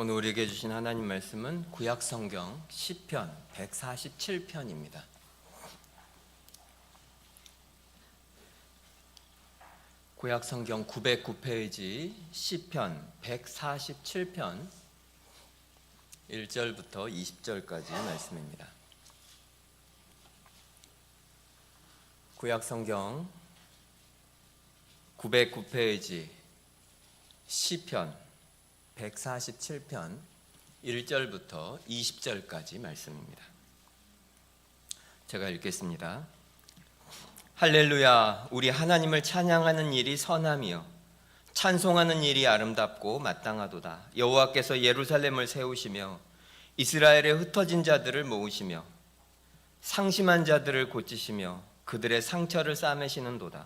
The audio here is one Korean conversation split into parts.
오늘 우리에게 주신 하나님 말씀은 구약 성경 시편 147편입니다. 구약 성경 909페이지 시편 147편 1절부터 20절까지 말씀입니다. 구약 성경 909페이지 시편 147편 1절부터 20절까지 말씀입니다. 제가 읽겠습니다. 할렐루야, 우리 하나님을 찬양하는 일이 선함이요 찬송하는 일이 아름답고 마땅하도다. 여호와께서 예루살렘을 세우시며 이스라엘의 흩어진 자들을 모으시며 상심한 자들을 고치시며 그들의 상처를 싸매시는도다.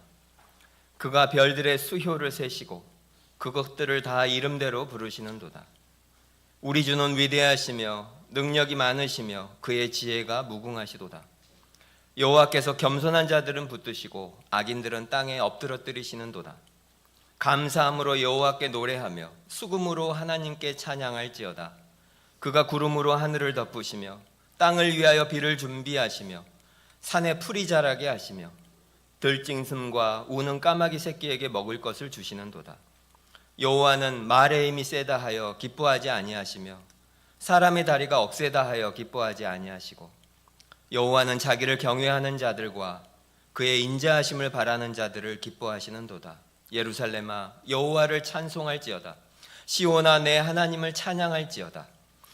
그가 별들의 수효를 세시고 그것들을 다 이름대로 부르시는도다. 우리 주는 위대하시며 능력이 많으시며 그의 지혜가 무궁하시도다. 여호와께서 겸손한 자들은 붙드시고 악인들은 땅에 엎드러뜨리시는도다. 감사함으로 여호와께 노래하며 수금으로 하나님께 찬양할지어다. 그가 구름으로 하늘을 덮으시며 땅을 위하여 비를 준비하시며 산에 풀이 자라게 하시며 들짐승과 우는 까마귀 새끼에게 먹을 것을 주시는도다. 여호와는 말의 힘이 세다 하여 기뻐하지 아니하시며 사람의 다리가 억세다 하여 기뻐하지 아니하시고 여호와는 자기를 경외하는 자들과 그의 인자하심을 바라는 자들을 기뻐하시는도다. 예루살렘아, 여호와를 찬송할지어다. 시온아, 내 하나님을 찬양할지어다.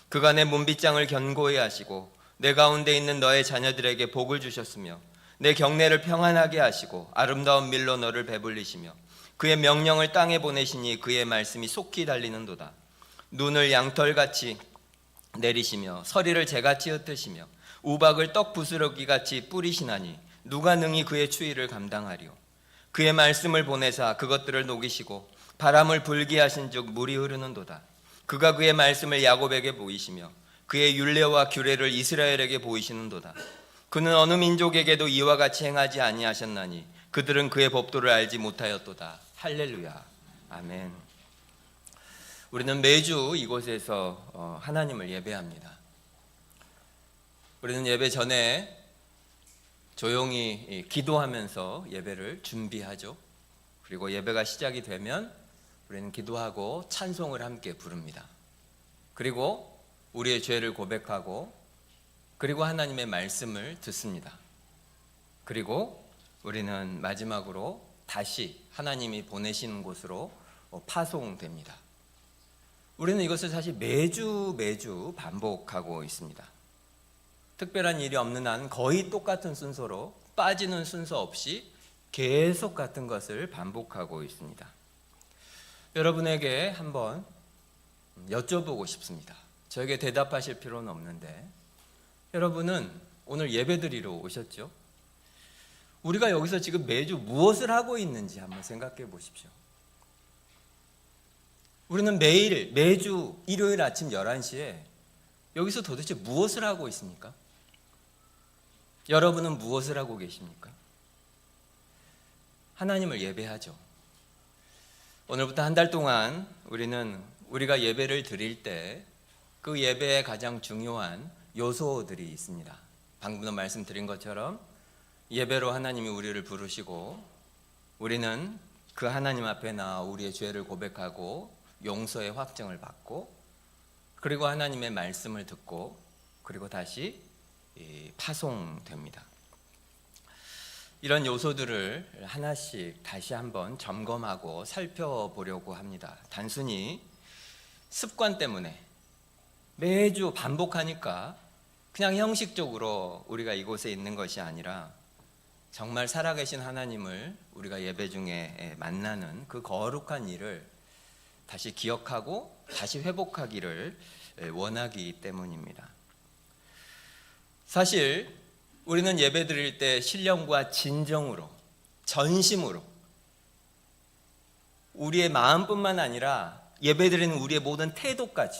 그가 내 문빗장을 견고히 하시고 내 가운데 있는 너의 자녀들에게 복을 주셨으며 내 경내를 평안하게 하시고 아름다운 밀로 너를 배불리시며 그의 명령을 땅에 보내시니 그의 말씀이 속히 달리는도다. 눈을 양털같이 내리시며 서리를 재같이 흩으시며 우박을 떡 부스러기같이 뿌리시나니 누가 능히 그의 추위를 감당하리요. 그의 말씀을 보내사 그것들을 녹이시고 바람을 불게 하신즉 물이 흐르는도다. 그가 그의 말씀을 야곱에게 보이시며 그의 율례와 규례를 이스라엘에게 보이시는도다. 그는 어느 민족에게도 이와 같이 행하지 아니하셨나니 그들은 그의 법도를 알지 못하였도다. 할렐루야, 아멘. 우리는 매주 이곳에서 하나님을 예배합니다. 우리는 예배 전에 조용히 기도하면서 예배를 준비하죠. 그리고 예배가 시작이 되면 우리는 기도하고 찬송을 함께 부릅니다. 그리고 우리의 죄를 고백하고 그리고 하나님의 말씀을 듣습니다. 그리고 우리는 마지막으로 다시 하나님이 보내시는 곳으로 파송됩니다. 우리는 이것을 사실 매주 반복하고 있습니다. 특별한 일이 없는 한 거의 똑같은 순서로 빠지는 순서 없이 계속 같은 것을 반복하고 있습니다. 여러분에게 한번 여쭤보고 싶습니다. 저에게 대답하실 필요는 없는데 여러분은 오늘 예배드리러 오셨죠? 우리가 여기서 지금 매주 무엇을 하고 있는지 한번 생각해 보십시오. 우리는 매주 일요일 아침 11시에 여기서 도대체 무엇을 하고 있습니까? 여러분은 무엇을 하고 계십니까? 하나님을 예배하죠. 오늘부터 한 달 동안 우리가 예배를 드릴 때 그 예배의 가장 중요한 요소들이 있습니다. 방금도 말씀드린 것처럼 예배로 하나님이 우리를 부르시고 우리는 그 하나님 앞에 나와 우리의 죄를 고백하고 용서의 확증을 받고 그리고 하나님의 말씀을 듣고 그리고 다시 파송됩니다. 이런 요소들을 하나씩 다시 한번 점검하고 살펴보려고 합니다. 단순히 습관 때문에 매주 반복하니까 그냥 형식적으로 우리가 이곳에 있는 것이 아니라 정말 살아계신 하나님을 우리가 예배 중에 만나는 그 거룩한 일을 다시 기억하고 다시 회복하기를 원하기 때문입니다. 사실 우리는 예배 드릴 때 신령과 진정으로 전심으로 우리의 마음뿐만 아니라 예배 드리는 우리의 모든 태도까지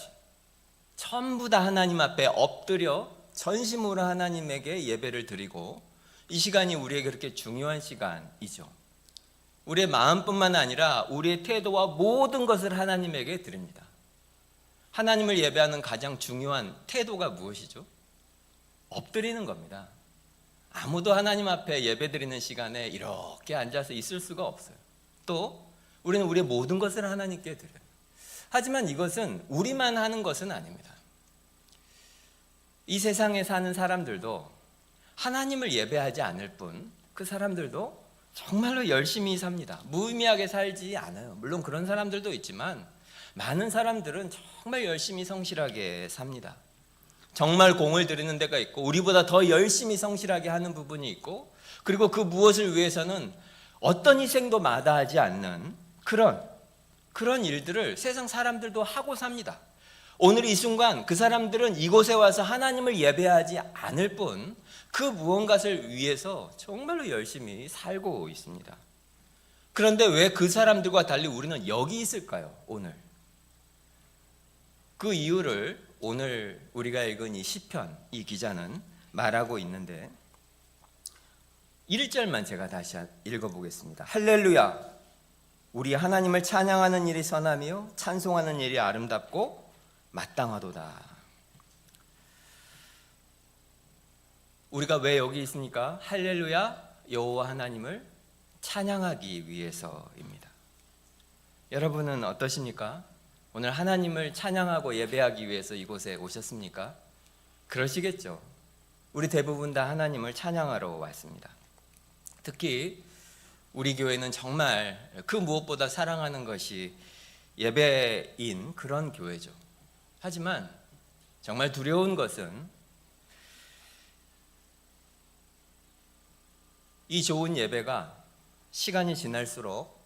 전부 다 하나님 앞에 엎드려 전심으로 하나님에게 예배를 드리고 이 시간이 우리에게 그렇게 중요한 시간이죠. 우리의 마음뿐만 아니라 우리의 태도와 모든 것을 하나님에게 드립니다. 하나님을 예배하는 가장 중요한 태도가 무엇이죠? 엎드리는 겁니다. 아무도 하나님 앞에 예배드리는 시간에 이렇게 앉아서 있을 수가 없어요. 또 우리는 우리의 모든 것을 하나님께 드려요. 하지만 이것은 우리만 하는 것은 아닙니다. 이 세상에 사는 사람들도 하나님을 예배하지 않을 뿐 그 사람들도 정말로 열심히 삽니다. 무의미하게 살지 않아요. 물론 그런 사람들도 있지만 많은 사람들은 정말 열심히 성실하게 삽니다. 정말 공을 들이는 데가 있고 우리보다 더 열심히 성실하게 하는 부분이 있고, 그리고 그 무엇을 위해서는 어떤 희생도 마다하지 않는 그런 일들을 세상 사람들도 하고 삽니다. 오늘 이 순간 그 사람들은 이곳에 와서 하나님을 예배하지 않을 뿐 그 무언가를 위해서 정말로 열심히 살고 있습니다. 그런데 왜 그 사람들과 달리 우리는 여기 있을까요? 오늘 그 이유를 오늘 우리가 읽은 이 시편, 이 기자는 말하고 있는데 1절만 제가 다시 읽어보겠습니다. 할렐루야, 우리 하나님을 찬양하는 일이 선하며 찬송하는 일이 아름답고 마땅하도다. 우리가 왜 여기 있습니까? 할렐루야, 여호와 하나님을 찬양하기 위해서입니다. 여러분은 어떠십니까? 오늘 하나님을 찬양하고 예배하기 위해서 이곳에 오셨습니까? 그러시겠죠. 우리 대부분 다 하나님을 찬양하러 왔습니다. 특히 우리 교회는 정말 그 무엇보다 사랑하는 것이 예배인 그런 교회죠. 하지만 정말 두려운 것은 이 좋은 예배가 시간이 지날수록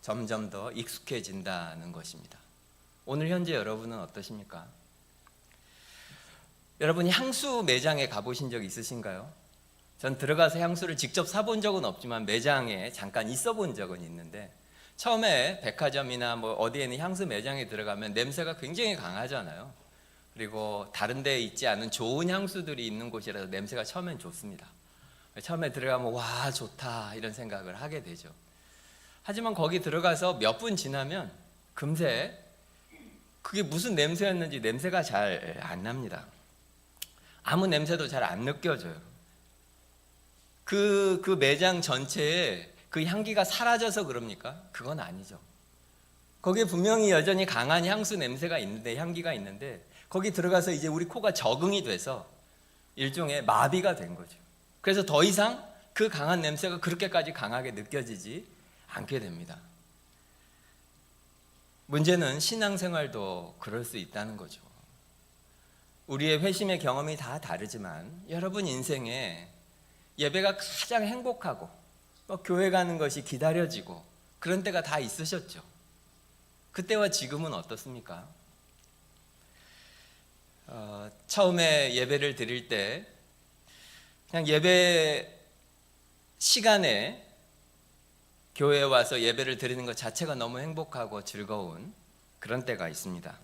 점점 더 익숙해진다는 것입니다. 오늘 현재 여러분은 어떠십니까? 여러분이 향수 매장에 가보신 적 있으신가요? 전 들어가서 향수를 직접 사본 적은 없지만 매장에 잠깐 있어 본 적은 있는데, 처음에 백화점이나 뭐 어디에 있는 향수 매장에 들어가면 냄새가 굉장히 강하잖아요. 그리고 다른 데 있지 않은 좋은 향수들이 있는 곳이라서 냄새가 처음엔 좋습니다. 처음에 들어가면 와 좋다 이런 생각을 하게 되죠. 하지만 거기 들어가서 몇 분 지나면 금세 그게 무슨 냄새였는지 냄새가 잘 안 납니다. 아무 냄새도 잘 안 느껴져요. 그 매장 전체에 그 향기가 사라져서 그럽니까? 그건 아니죠. 거기에 분명히 여전히 강한 향수 냄새가 있는데, 향기가 있는데, 거기 들어가서 이제 우리 코가 적응이 돼서 일종의 마비가 된 거죠. 그래서 더 이상 그 강한 냄새가 그렇게까지 강하게 느껴지지 않게 됩니다. 문제는 신앙생활도 그럴 수 있다는 거죠. 우리의 회심의 경험이 다 다르지만 여러분 인생에 예배가 가장 행복하고 교회 가는 것이 기다려지고 그런 때가 다 있으셨죠. 그때와 지금은 어떻습니까? 처음에 예배를 드릴 때 그냥 예배 시간에 교회에 와서 예배를 드리는 것 자체가 너무 행복하고 즐거운 그런 때가 있습니다.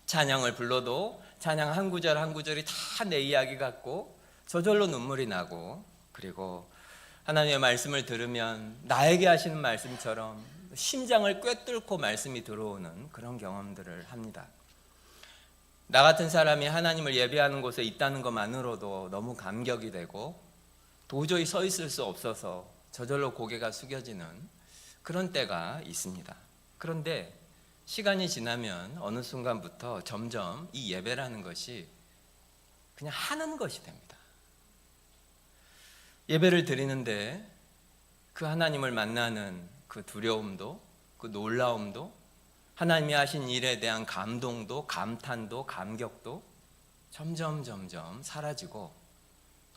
찬양을 불러도 찬양 한 구절 한 구절이 다 내 이야기 같고 저절로 눈물이 나고, 그리고 하나님의 말씀을 들으면 나에게 하시는 말씀처럼 심장을 꿰뚫고 말씀이 들어오는 그런 경험들을 합니다. 나 같은 사람이 하나님을 예배하는 곳에 있다는 것만으로도 너무 감격이 되고 도저히 서 있을 수 없어서 저절로 고개가 숙여지는 그런 때가 있습니다. 그런데 시간이 지나면 어느 순간부터 점점 이 예배라는 것이 그냥 하는 것이 됩니다. 예배를 드리는데 그 하나님을 만나는 그 두려움도, 그 놀라움도, 하나님이 하신 일에 대한 감동도, 감탄도, 감격도 점점 사라지고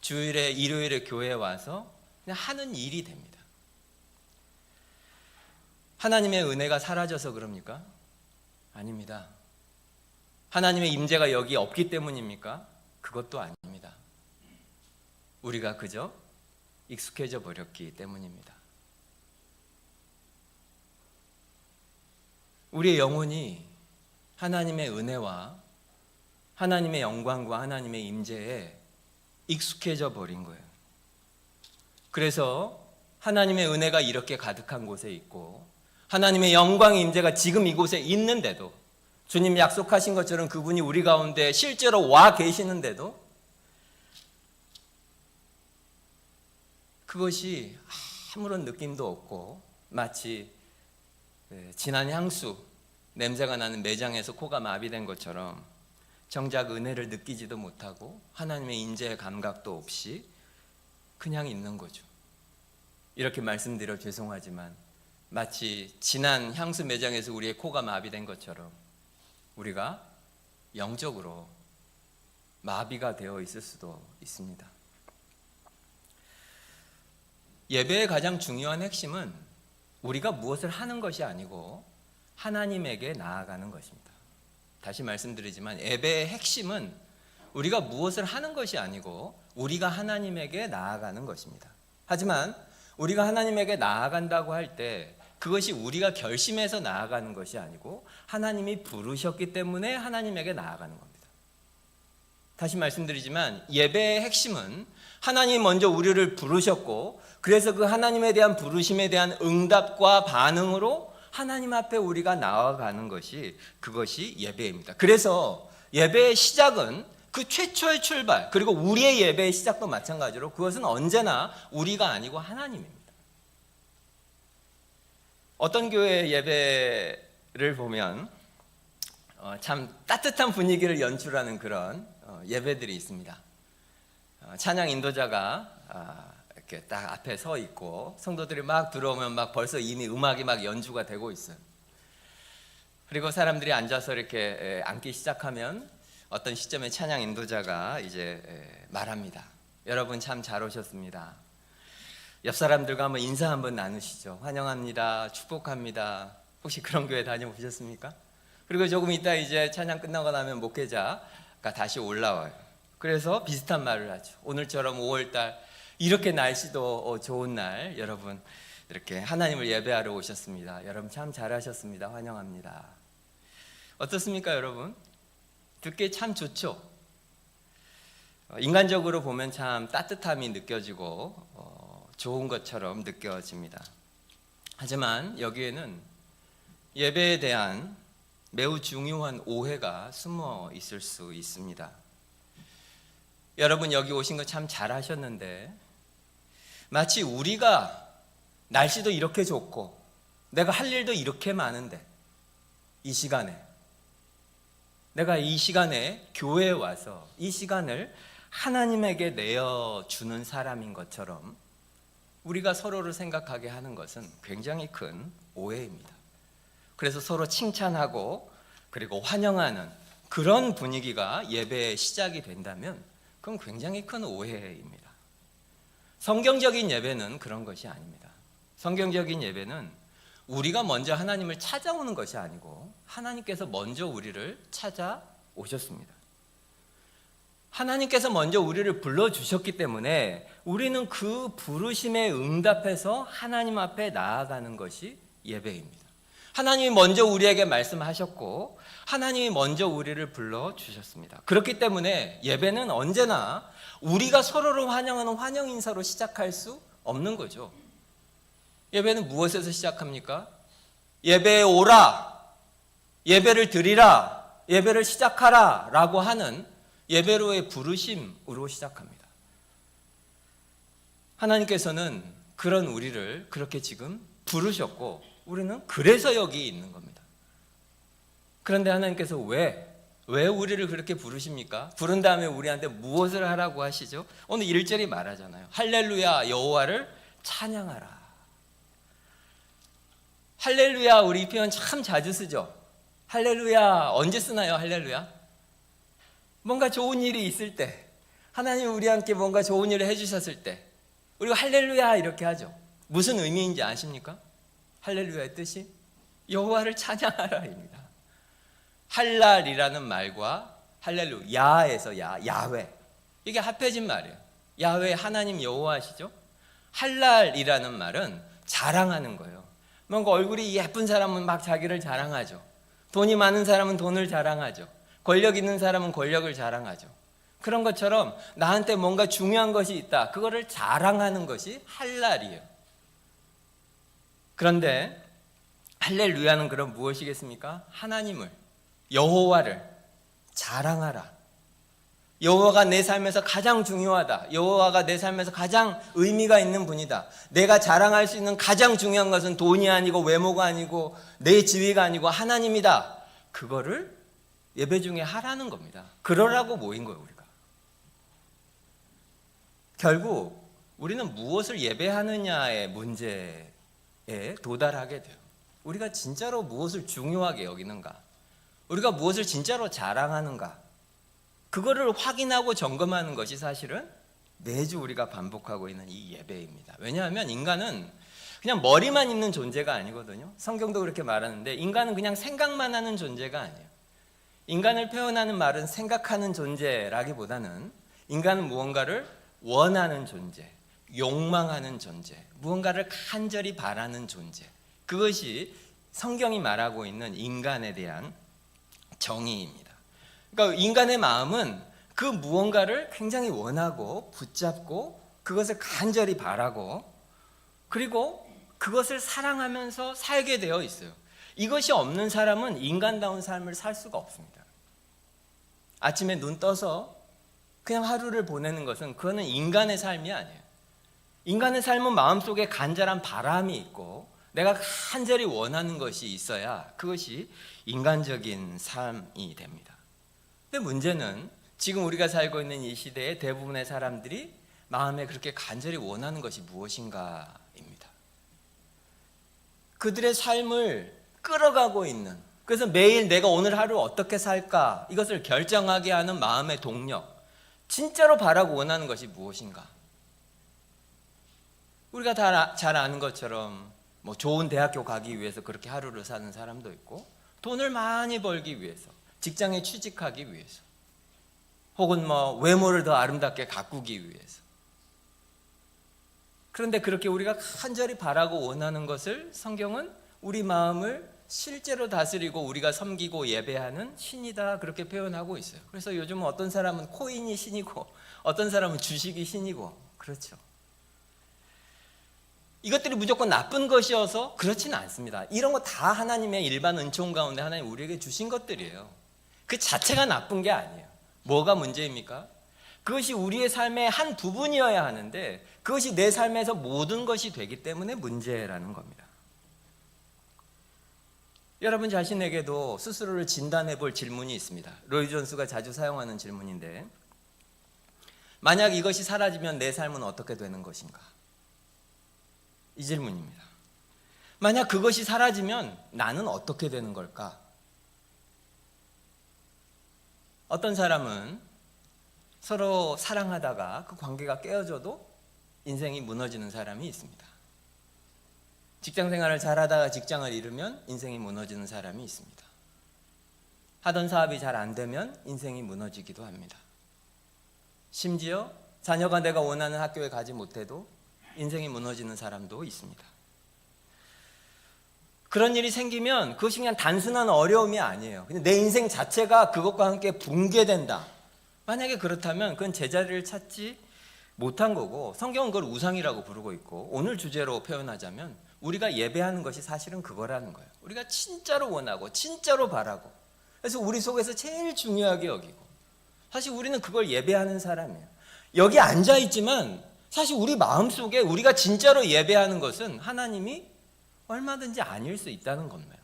주일에, 일요일에 교회에 와서 그냥 하는 일이 됩니다. 하나님의 은혜가 사라져서 그럽니까? 아닙니다. 하나님의 임재가 여기 없기 때문입니까? 그것도 아닙니다. 우리가 그저 익숙해져 버렸기 때문입니다. 우리의 영혼이 하나님의 은혜와 하나님의 영광과 하나님의 임재에 익숙해져 버린 거예요. 그래서 하나님의 은혜가 이렇게 가득한 곳에 있고 하나님의 영광의 임재가 지금 이곳에 있는데도 주님 약속하신 것처럼 그분이 우리 가운데 실제로 와 계시는데도 그것이 아무런 느낌도 없고 마치 진한 향수 냄새가 나는 매장에서 코가 마비된 것처럼 정작 은혜를 느끼지도 못하고 하나님의 인재의 감각도 없이 그냥 있는 거죠. 이렇게 말씀드려 죄송하지만 마치 진한 향수 매장에서 우리의 코가 마비된 것처럼 우리가 영적으로 마비가 되어 있을 수도 있습니다. 예배의 가장 중요한 핵심은 우리가 무엇을 하는 것이 아니고 하나님에게 나아가는 것입니다. 다시 말씀드리지만 예배의 핵심은 우리가 무엇을 하는 것이 아니고 우리가 하나님에게 나아가는 것입니다. 하지만 우리가 하나님에게 나아간다고 할 때 그것이 우리가 결심해서 나아가는 것이 아니고 하나님이 부르셨기 때문에 하나님에게 나아가는 겁니다. 다시 말씀드리지만 예배의 핵심은 하나님이 먼저 우리를 부르셨고 그래서 그 하나님에 대한 부르심에 대한 응답과 반응으로 하나님 앞에 우리가 나아가는 것이 그것이 예배입니다. 그래서 예배의 시작은 그 최초의 출발 그리고 우리의 예배의 시작도 마찬가지로 그것은 언제나 우리가 아니고 하나님입니다. 어떤 교회의 예배를 보면 참 따뜻한 분위기를 연출하는 그런 예배들이 있습니다. 찬양 인도자가 이렇게 딱 앞에 서 있고 성도들이 막 들어오면 막 벌써 이미 음악이 막 연주가 되고 있어요. 그리고 사람들이 앉아서 이렇게 앉기 시작하면 어떤 시점에 찬양 인도자가 이제 말합니다. 여러분 참 잘 오셨습니다. 옆 사람들과 한번 인사 한번 나누시죠. 환영합니다. 축복합니다. 혹시 그런 교회 다녀보셨습니까? 그리고 조금 있다 이제 찬양 끝나고 나면 목회자가 다시 올라와요. 그래서 비슷한 말을 하죠. 오늘처럼 5월달 이렇게 날씨도 좋은 날 여러분 이렇게 하나님을 예배하러 오셨습니다. 여러분 참 잘하셨습니다. 환영합니다. 어떻습니까 여러분? 듣기에 참 좋죠. 인간적으로 보면 참 따뜻함이 느껴지고 좋은 것처럼 느껴집니다. 하지만 여기에는 예배에 대한 매우 중요한 오해가 숨어 있을 수 있습니다. 여러분 여기 오신 거 참 잘하셨는데 마치 우리가 날씨도 이렇게 좋고 내가 할 일도 이렇게 많은데 이 시간에 내가 이 시간에 교회에 와서 이 시간을 하나님에게 내어주는 사람인 것처럼 우리가 서로를 생각하게 하는 것은 굉장히 큰 오해입니다. 그래서 서로 칭찬하고 그리고 환영하는 그런 분위기가 예배의 시작이 된다면 그건 굉장히 큰 오해입니다. 성경적인 예배는 그런 것이 아닙니다. 성경적인 예배는 우리가 먼저 하나님을 찾아오는 것이 아니고 하나님께서 먼저 우리를 찾아오셨습니다. 하나님께서 먼저 우리를 불러주셨기 때문에 우리는 그 부르심에 응답해서 하나님 앞에 나아가는 것이 예배입니다. 하나님이 먼저 우리에게 말씀하셨고 하나님이 먼저 우리를 불러주셨습니다. 그렇기 때문에 예배는 언제나 우리가 서로를 환영하는 환영 인사로 시작할 수 없는 거죠. 예배는 무엇에서 시작합니까? 예배에 오라, 예배를 드리라, 예배를 시작하라 라고 하는 예배로의 부르심으로 시작합니다. 하나님께서는 그런 우리를 그렇게 지금 부르셨고 우리는 그래서 여기 있는 겁니다. 그런데 하나님께서 왜 우리를 그렇게 부르십니까? 부른 다음에 우리한테 무엇을 하라고 하시죠? 오늘 1절이 말하잖아요. 할렐루야 여호와를 찬양하라. 할렐루야 우리 이 표현 참 자주 쓰죠. 할렐루야 언제 쓰나요? 할렐루야 뭔가 좋은 일이 있을 때 하나님이 우리한테 뭔가 좋은 일을 해주셨을 때 우리가 할렐루야 이렇게 하죠. 무슨 의미인지 아십니까? 할렐루야의 뜻이 여호와를 찬양하라입니다. 할랄이라는 말과 할렐루야에서 야훼 이게 합해진 말이에요. 야훼 하나님 여호와시죠. 할랄이라는 말은 자랑하는 거예요. 뭔가 얼굴이 예쁜 사람은 막 자기를 자랑하죠. 돈이 많은 사람은 돈을 자랑하죠. 권력 있는 사람은 권력을 자랑하죠. 그런 것처럼 나한테 뭔가 중요한 것이 있다. 그거를 자랑하는 것이 할랄이에요. 그런데 할렐루야는 그럼 무엇이겠습니까? 하나님을 여호와를 자랑하라. 여호와가 내 삶에서 가장 중요하다. 여호와가 내 삶에서 가장 의미가 있는 분이다. 내가 자랑할 수 있는 가장 중요한 것은 돈이 아니고 외모가 아니고 내 지위가 아니고 하나님이다. 그거를 예배 중에 하라는 겁니다. 그러라고 모인 거예요, 우리가. 결국 우리는 무엇을 예배하느냐의 문제에 도달하게 돼요. 우리가 진짜로 무엇을 중요하게 여기는가? 우리가 무엇을 진짜로 자랑하는가? 그거를 확인하고 점검하는 것이 사실은 매주 우리가 반복하고 있는 이 예배입니다. 왜냐하면 인간은 그냥 머리만 있는 존재가 아니거든요. 성경도 그렇게 말하는데 인간은 그냥 생각만 하는 존재가 아니에요. 인간을 표현하는 말은 생각하는 존재라기보다는 인간은 무언가를 원하는 존재, 욕망하는 존재, 무언가를 간절히 바라는 존재. 그것이 성경이 말하고 있는 인간에 대한 정의입니다. 그러니까 인간의 마음은 그 무언가를 굉장히 원하고 붙잡고 그것을 간절히 바라고 그리고 그것을 사랑하면서 살게 되어 있어요. 이것이 없는 사람은 인간다운 삶을 살 수가 없습니다. 아침에 눈 떠서 그냥 하루를 보내는 것은 그거는 인간의 삶이 아니에요. 인간의 삶은 마음속에 간절한 바람이 있고 내가 간절히 원하는 것이 있어야 그것이 인간적인 삶이 됩니다. 근데 문제는 지금 우리가 살고 있는 이 시대의 대부분의 사람들이 마음에 그렇게 간절히 원하는 것이 무엇인가입니다. 그들의 삶을 끌어가고 있는, 그래서 매일 내가 오늘 하루 어떻게 살까 이것을 결정하게 하는 마음의 동력, 진짜로 바라고 원하는 것이 무엇인가? 우리가 다 잘 아는 것처럼 뭐 좋은 대학교 가기 위해서 그렇게 하루를 사는 사람도 있고 돈을 많이 벌기 위해서, 직장에 취직하기 위해서, 혹은 뭐 외모를 더 아름답게 가꾸기 위해서. 그런데 그렇게 우리가 간절히 바라고 원하는 것을 성경은 우리 마음을 실제로 다스리고 우리가 섬기고 예배하는 신이다 그렇게 표현하고 있어요. 그래서 요즘은 어떤 사람은 코인이 신이고 어떤 사람은 주식이 신이고 그렇죠. 이것들이 무조건 나쁜 것이어서 그렇지는 않습니다. 이런 거 다 하나님의 일반 은총 가운데 하나님 우리에게 주신 것들이에요. 그 자체가 나쁜 게 아니에요. 뭐가 문제입니까? 그것이 우리의 삶의 한 부분이어야 하는데 그것이 내 삶에서 모든 것이 되기 때문에 문제라는 겁니다. 여러분 자신에게도 스스로를 진단해 볼 질문이 있습니다. 로이 존스가 자주 사용하는 질문인데 만약 이것이 사라지면 내 삶은 어떻게 되는 것인가? 이 질문입니다. 만약 그것이 사라지면 나는 어떻게 되는 걸까? 어떤 사람은 서로 사랑하다가 그 관계가 깨어져도 인생이 무너지는 사람이 있습니다. 직장 생활을 잘하다가 직장을 잃으면 인생이 무너지는 사람이 있습니다. 하던 사업이 잘 안 되면 인생이 무너지기도 합니다. 심지어 자녀가 내가 원하는 학교에 가지 못해도 인생이 무너지는 사람도 있습니다. 그런 일이 생기면 그것이 그냥 단순한 어려움이 아니에요. 근데 내 인생 자체가 그것과 함께 붕괴된다. 만약에 그렇다면 그건 제자리를 찾지 못한 거고 성경은 그걸 우상이라고 부르고 있고 오늘 주제로 표현하자면 우리가 예배하는 것이 사실은 그거라는 거예요. 우리가 진짜로 원하고 진짜로 바라고 그래서 우리 속에서 제일 중요하게 여기고 사실 우리는 그걸 예배하는 사람이에요. 여기 앉아있지만 사실 우리 마음속에 우리가 진짜로 예배하는 것은 하나님이 얼마든지 아닐 수 있다는 겁니다.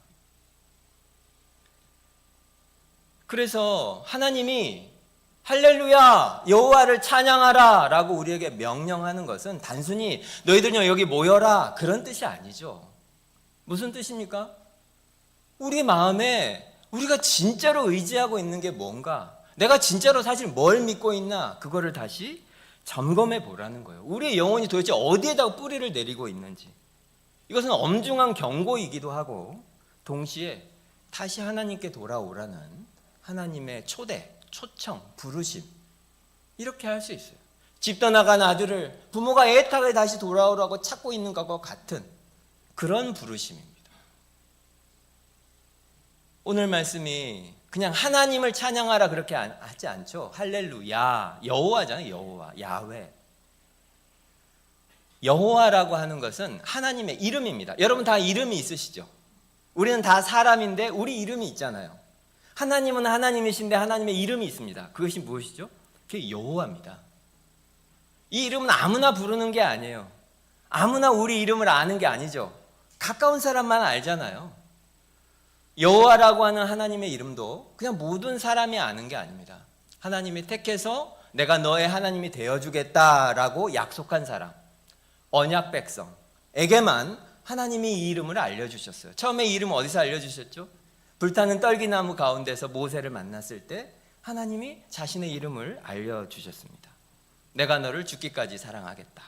그래서 하나님이 할렐루야 여호와를 찬양하라 라고 우리에게 명령하는 것은 단순히 너희들 여기 모여라 그런 뜻이 아니죠. 무슨 뜻입니까? 우리 마음에 우리가 진짜로 의지하고 있는 게 뭔가, 내가 진짜로 사실 뭘 믿고 있나 그거를 다시 점검해 보라는 거예요. 우리의 영혼이 도대체 어디에다가 뿌리를 내리고 있는지. 이것은 엄중한 경고이기도 하고 동시에 다시 하나님께 돌아오라는 하나님의 초대, 초청, 부르심 이렇게 할 수 있어요. 집 떠나간 아들을 부모가 애타게 다시 돌아오라고 찾고 있는 것과 같은 그런 부르심입니다. 오늘 말씀이 그냥 하나님을 찬양하라 그렇게 하지 않죠. 할렐루야, 여호와잖아요. 여호와, 야훼. 여호와라고 하는 것은 하나님의 이름입니다. 여러분 다 이름이 있으시죠? 우리는 다 사람인데 우리 이름이 있잖아요. 하나님은 하나님이신데 하나님의 이름이 있습니다. 그것이 무엇이죠? 그게 여호와입니다. 이 이름은 아무나 부르는 게 아니에요. 아무나 우리 이름을 아는 게 아니죠. 가까운 사람만 알잖아요. 여호와라고 하는 하나님의 이름도 그냥 모든 사람이 아는 게 아닙니다. 하나님이 택해서 내가 너의 하나님이 되어주겠다라고 약속한 사람, 언약 백성에게만 하나님이 이 이름을 알려주셨어요. 처음에 이 이름 어디서 알려주셨죠? 불타는 떨기나무 가운데서 모세를 만났을 때 하나님이 자신의 이름을 알려주셨습니다. 내가 너를 죽기까지 사랑하겠다.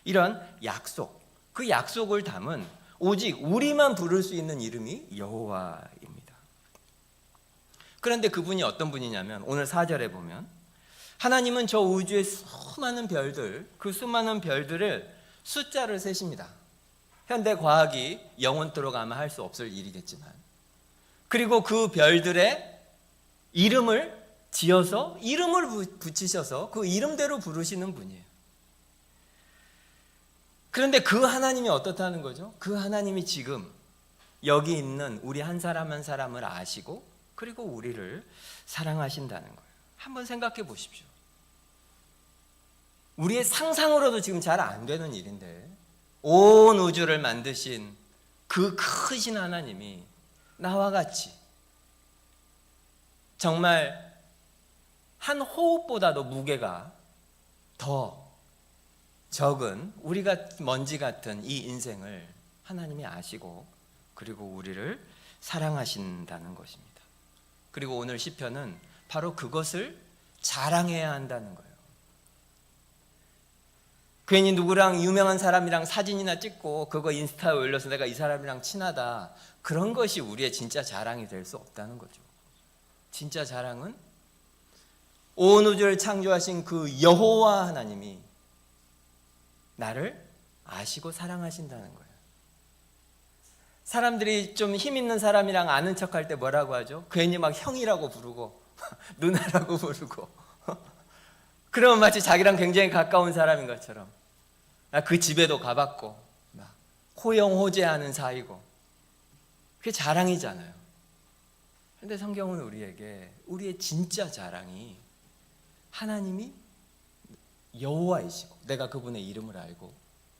이런 약속, 그 약속을 담은 오직 우리만 부를 수 있는 이름이 여호와입니다. 그런데 그분이 어떤 분이냐면 오늘 4절에 보면 하나님은 저 우주의 수많은 별들, 그 수많은 별들을 숫자를 세십니다. 현대 과학이 영원토록 아마 할 수 없을 일이겠지만, 그리고 그 별들의 이름을 지어서 이름을 붙이셔서 그 이름대로 부르시는 분이에요. 그런데 그 하나님이 어떻다는 거죠? 그 하나님이 지금 여기 있는 우리 한 사람 한 사람을 아시고 그리고 우리를 사랑하신다는 거예요. 한번 생각해 보십시오. 우리의 상상으로도 지금 잘 안 되는 일인데 온 우주를 만드신 그 크신 하나님이 나와 같이 정말 한 호흡보다도 무게가 더 적은 우리가 먼지 같은 이 인생을 하나님이 아시고 그리고 우리를 사랑하신다는 것입니다. 그리고 오늘 시편은 바로 그것을 자랑해야 한다는 거예요. 괜히 누구랑 유명한 사람이랑 사진이나 찍고 그거 인스타에 올려서 내가 이 사람이랑 친하다, 그런 것이 우리의 진짜 자랑이 될 수 없다는 거죠. 진짜 자랑은 온 우주를 창조하신 그 여호와 하나님이 나를 아시고 사랑하신다는 거예요. 사람들이 좀 힘 있는 사람이랑 아는 척할 때 뭐라고 하죠? 괜히 막 형이라고 부르고 누나라고 부르고 그러면 마치 자기랑 굉장히 가까운 사람인 것처럼 그 집에도 가봤고 막 호영호재하는 사이고, 그게 자랑이잖아요. 그런데 성경은 우리에게 우리의 진짜 자랑이 하나님이 여호와이시고 내가 그분의 이름을 알고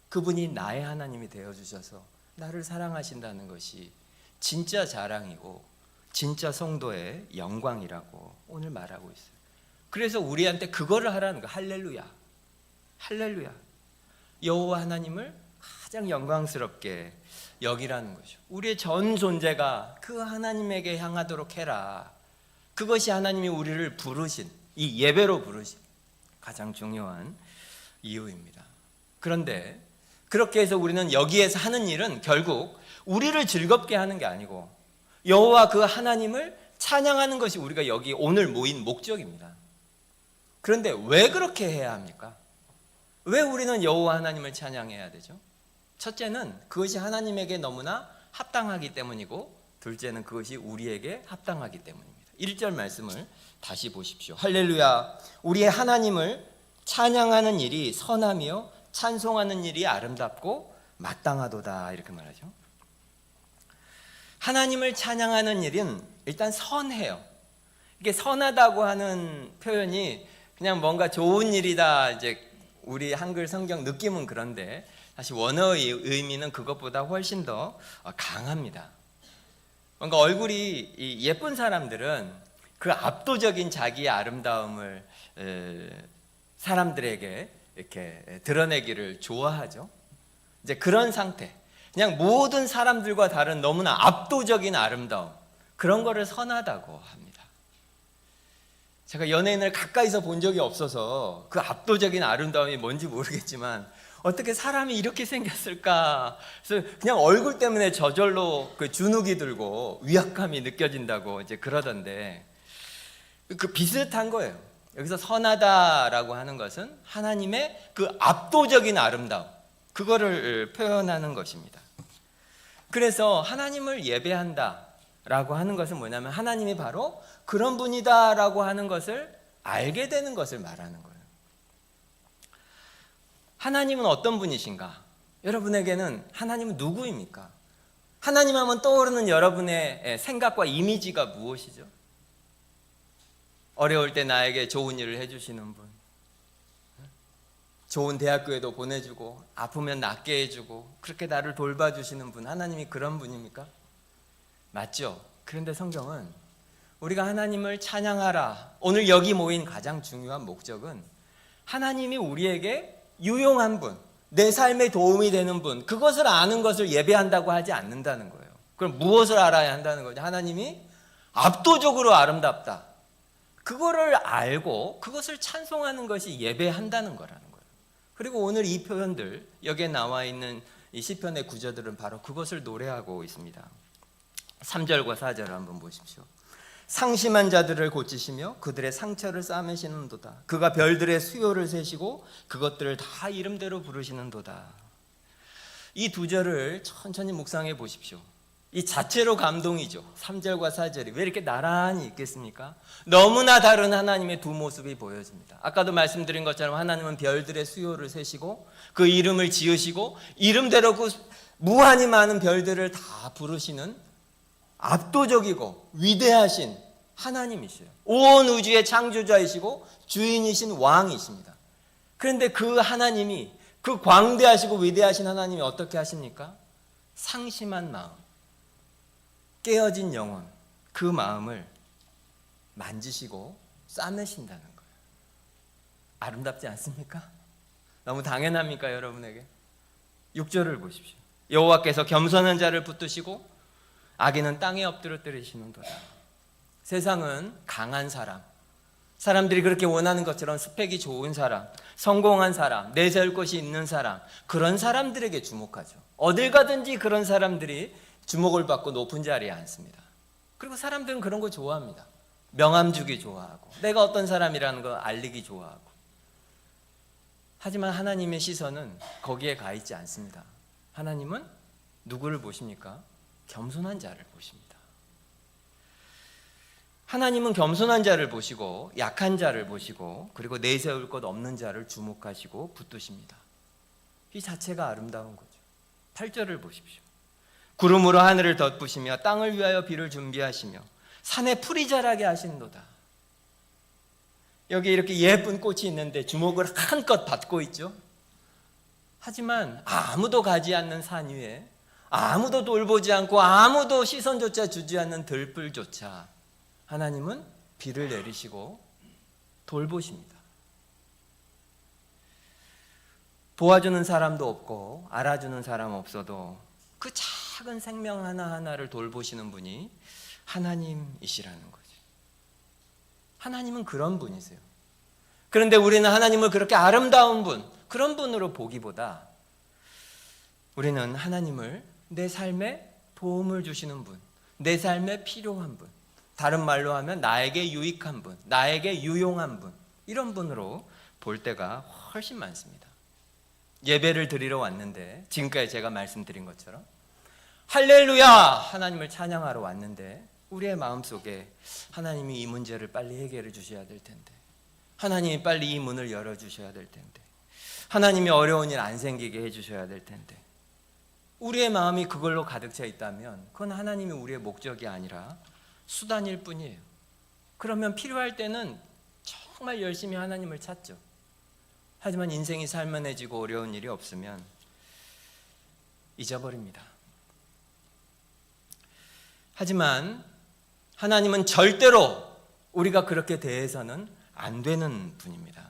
그분이 나의 하나님이 되어주셔서 나를 사랑하신다는 것이 진짜 자랑이고 진짜 성도의 영광이라고 오늘 말하고 있어요. 그래서 우리한테 그거를 하라는 거예요. 할렐루야, 할렐루야. 여호와 하나님을 가장 영광스럽게 여기라는 거죠. 우리의 전 존재가 그 하나님에게 향하도록 해라. 그것이 하나님이 우리를 부르신, 이 예배로 부르신 가장 중요한 이유입니다. 그런데 그렇게 해서 우리는 여기에서 하는 일은 결국 우리를 즐겁게 하는 게 아니고 여호와 그 하나님을 찬양하는 것이 우리가 여기 오늘 모인 목적입니다. 그런데 왜 그렇게 해야 합니까? 왜 우리는 여호와 하나님을 찬양해야 되죠? 첫째는 그것이 하나님에게 너무나 합당하기 때문이고, 둘째는 그것이 우리에게 합당하기 때문입니다. 1절 말씀을 다시 보십시오. 할렐루야, 우리의 하나님을 찬양하는 일이 선하며 찬송하는 일이 아름답고 마땅하도다, 이렇게 말하죠. 하나님을 찬양하는 일은 일단 선해요. 이게 선하다고 하는 표현이 그냥 뭔가 좋은 일이다, 이제 우리 한글 성경 느낌은 그런데 사실 원어의 의미는 그것보다 훨씬 더 강합니다. 뭔가 얼굴이 예쁜 사람들은 그 압도적인 자기의 아름다움을 사람들에게 이렇게 드러내기를 좋아하죠. 이제 그런 상태, 그냥 모든 사람들과 다른 너무나 압도적인 아름다움, 그런 거를 선하다고 합니다. 제가 연예인을 가까이서 본 적이 없어서 그 압도적인 아름다움이 뭔지 모르겠지만 어떻게 사람이 이렇게 생겼을까? 그래서 그냥 얼굴 때문에 저절로 그 주눅이 들고 위압감이 느껴진다고 이제 그러던데, 그 비슷한 거예요. 여기서 선하다라고 하는 것은 하나님의 그 압도적인 아름다움, 그거를 표현하는 것입니다. 그래서 하나님을 예배한다라고 하는 것은 뭐냐면 하나님이 바로 그런 분이다라고 하는 것을 알게 되는 것을 말하는 거예요. 하나님은 어떤 분이신가? 여러분에게는 하나님은 누구입니까? 하나님 하면 떠오르는 여러분의 생각과 이미지가 무엇이죠? 어려울 때 나에게 좋은 일을 해주시는 분, 좋은 대학교에도 보내주고 아프면 낫게 해주고 그렇게 나를 돌봐주시는 분, 하나님이 그런 분입니까? 맞죠? 그런데 성경은 우리가 하나님을 찬양하라, 오늘 여기 모인 가장 중요한 목적은 하나님이 우리에게 유용한 분, 내 삶에 도움이 되는 분, 그것을 아는 것을 예배한다고 하지 않는다는 거예요. 그럼 무엇을 알아야 한다는 거죠? 하나님이 압도적으로 아름답다, 그거를 알고 그것을 찬송하는 것이 예배한다는 거라는 거예요. 그리고 오늘 이 표현들, 여기에 나와 있는 이 시편의 구절들은 바로 그것을 노래하고 있습니다. 3절과 4절을 한번 보십시오. 상심한 자들을 고치시며 그들의 상처를 싸매시는도다. 그가 별들의 수요를 세시고 그것들을 다 이름대로 부르시는도다. 이 두 절을 천천히 묵상해 보십시오. 이 자체로 감동이죠. 3절과 4절이 왜 이렇게 나란히 있겠습니까? 너무나 다른 하나님의 두 모습이 보여집니다. 아까도 말씀드린 것처럼 하나님은 별들의 수요를 세시고 그 이름을 지으시고 이름대로 그 무한히 많은 별들을 다 부르시는 압도적이고 위대하신 하나님이시요, 온 우주의 창조자이시고 주인이신 왕이십니다. 그런데 그 하나님이, 그 광대하시고 위대하신 하나님이 어떻게 하십니까? 상심한 마음, 깨어진 영혼, 그 마음을 만지시고 싸매신다는 거예요. 아름답지 않습니까? 너무 당연합니까, 여러분에게? 6절을 보십시오. 여호와께서 겸손한 자를 붙드시고 악인은 땅에 엎드려 때리시는도다. 세상은 강한 사람, 사람들이 그렇게 원하는 것처럼 스펙이 좋은 사람, 성공한 사람, 내세울 것이 있는 사람, 그런 사람들에게 주목하죠. 어딜 가든지 그런 사람들이 주목을 받고 높은 자리에 앉습니다. 그리고 사람들은 그런 거 좋아합니다. 명함 주기 좋아하고, 내가 어떤 사람이라는 거 알리기 좋아하고. 하지만 하나님의 시선은 거기에 가 있지 않습니다. 하나님은 누구를 보십니까? 겸손한 자를 보십니다. 하나님은 겸손한 자를 보시고 약한 자를 보시고 그리고 내세울 것 없는 자를 주목하시고 붙드십니다. 이 자체가 아름다운 거죠. 8절을 보십시오. 구름으로 하늘을 덮으시며 땅을 위하여 비를 준비하시며 산에 풀이 자라게 하신도다. 여기 이렇게 예쁜 꽃이 있는데 주목을 한껏 받고 있죠. 하지만 아무도 가지 않는 산 위에, 아무도 돌보지 않고 아무도 시선조차 주지 않는 들불조차 하나님은 비를 내리시고 돌보십니다. 도와주는 사람도 없고 알아주는 사람 없어도 그 작은 생명 하나하나를 돌보시는 분이 하나님이시라는 거죠. 하나님은 그런 분이세요. 그런데 우리는 하나님을 그렇게 아름다운 분, 그런 분으로 보기보다 우리는 하나님을 내 삶에 도움을 주시는 분, 내 삶에 필요한 분, 다른 말로 하면 나에게 유익한 분, 나에게 유용한 분, 이런 분으로 볼 때가 훨씬 많습니다. 예배를 드리러 왔는데, 지금까지 제가 말씀드린 것처럼 할렐루야! 하나님을 찬양하러 왔는데 우리의 마음속에 하나님이 이 문제를 빨리 해결해 주셔야 될 텐데, 하나님이 빨리 이 문을 열어주셔야 될 텐데, 하나님이 어려운 일 안 생기게 해주셔야 될 텐데, 우리의 마음이 그걸로 가득 차 있다면 그건 하나님이 우리의 목적이 아니라 수단일 뿐이에요. 그러면 필요할 때는 정말 열심히 하나님을 찾죠. 하지만 인생이 살만해지고 어려운 일이 없으면 잊어버립니다. 하지만 하나님은 절대로 우리가 그렇게 대해서는 안 되는 분입니다.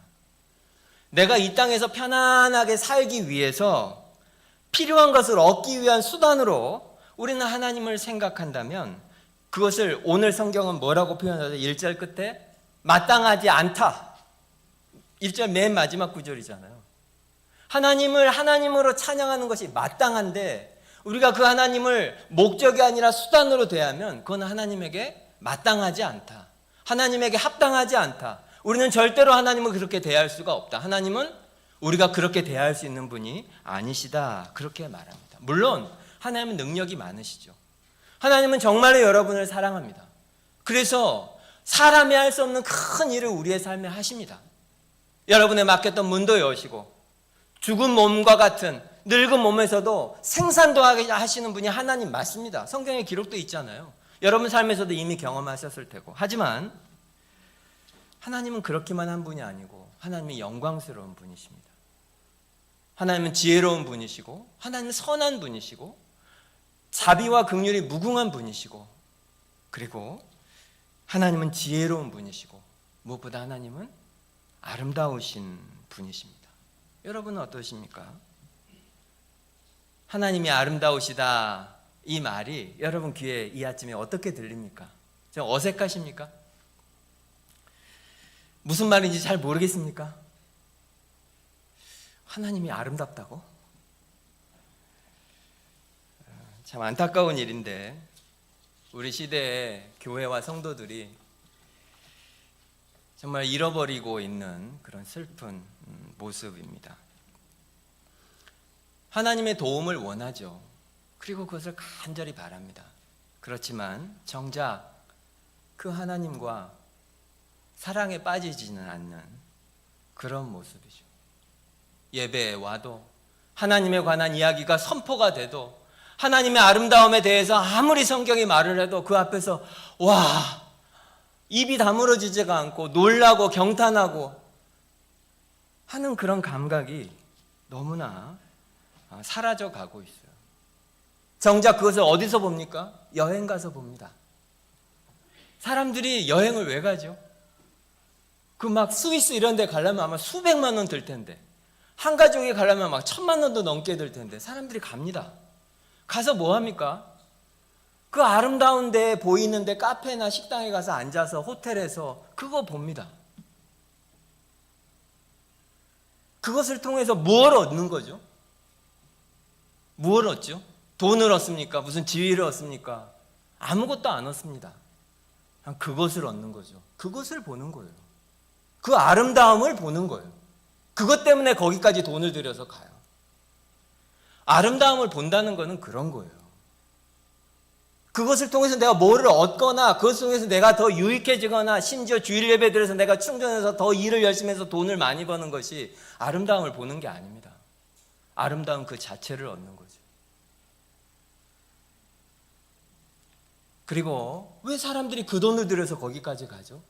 내가 이 땅에서 편안하게 살기 위해서 필요한 것을 얻기 위한 수단으로 우리는 하나님을 생각한다면 그것을 오늘 성경은 뭐라고 표현하죠? 1절 끝에 마땅하지 않다. 1절 맨 마지막 구절이잖아요. 하나님을 하나님으로 찬양하는 것이 마땅한데 우리가 그 하나님을 목적이 아니라 수단으로 대하면 그건 하나님에게 마땅하지 않다. 하나님에게 합당하지 않다. 우리는 절대로 하나님을 그렇게 대할 수가 없다. 하나님은 우리가 그렇게 대할 수 있는 분이 아니시다. 그렇게 말합니다. 물론 하나님은 능력이 많으시죠. 하나님은 정말로 여러분을 사랑합니다. 그래서 사람이 할 수 없는 큰 일을 우리의 삶에 하십니다. 여러분의 맡겼던 문도 여시고 죽은 몸과 같은 늙은 몸에서도 생산도 하게 하시는 분이 하나님 맞습니다. 성경에 기록도 있잖아요. 여러분 삶에서도 이미 경험하셨을 테고. 하지만 하나님은 그렇기만 한 분이 아니고 하나님은 영광스러운 분이십니다. 하나님은 지혜로운 분이시고 하나님은 선한 분이시고 자비와 긍휼이 무궁한 분이시고 그리고 하나님은 지혜로운 분이시고 무엇보다 하나님은 아름다우신 분이십니다. 여러분은 어떠십니까? 하나님이 아름다우시다 이 말이 여러분 귀에 이 아침에 어떻게 들립니까? 좀 어색하십니까? 무슨 말인지 잘 모르겠습니까? 하나님이 아름답다고? 참 안타까운 일인데 우리 시대의 교회와 성도들이 정말 잃어버리고 있는 그런 슬픈 모습입니다. 하나님의 도움을 원하죠. 그리고 그것을 간절히 바랍니다. 그렇지만 정작 그 하나님과 사랑에 빠지지는 않는 그런 모습이죠. 예배에 와도 하나님에 관한 이야기가 선포가 돼도 하나님의 아름다움에 대해서 아무리 성경이 말을 해도 그 앞에서 와 입이 다물어지지가 않고 놀라고 경탄하고 하는 그런 감각이 너무나 사라져 가고 있어요. 정작 그것을 어디서 봅니까? 여행 가서 봅니다. 사람들이 여행을 왜 가죠? 그 막 스위스 이런 데 가려면 아마 수백만 원 들 텐데 한 가족이 가려면 막 1,000만 원도 넘게 들 텐데 사람들이 갑니다. 가서 뭐 합니까? 그 아름다운 데 보이는데 카페나 식당에 가서 앉아서 호텔에서 그거 봅니다. 그것을 통해서 무엇을 얻는 거죠? 무엇을 얻죠? 돈을 얻습니까? 무슨 지위를 얻습니까? 아무것도 안 얻습니다. 그냥 그것을 얻는 거죠. 그것을 보는 거예요. 그 아름다움을 보는 거예요. 그것 때문에 거기까지 돈을 들여서 가요. 아름다움을 본다는 것은 그런 거예요. 그것을 통해서 내가 뭐를 얻거나 그것을 통해서 내가 더 유익해지거나 심지어 주일 예배 드려서 내가 충전해서 더 일을 열심히 해서 돈을 많이 버는 것이 아름다움을 보는 게 아닙니다. 아름다움 그 자체를 얻는 거죠. 그리고 왜 사람들이 그 돈을 들여서 거기까지 가죠?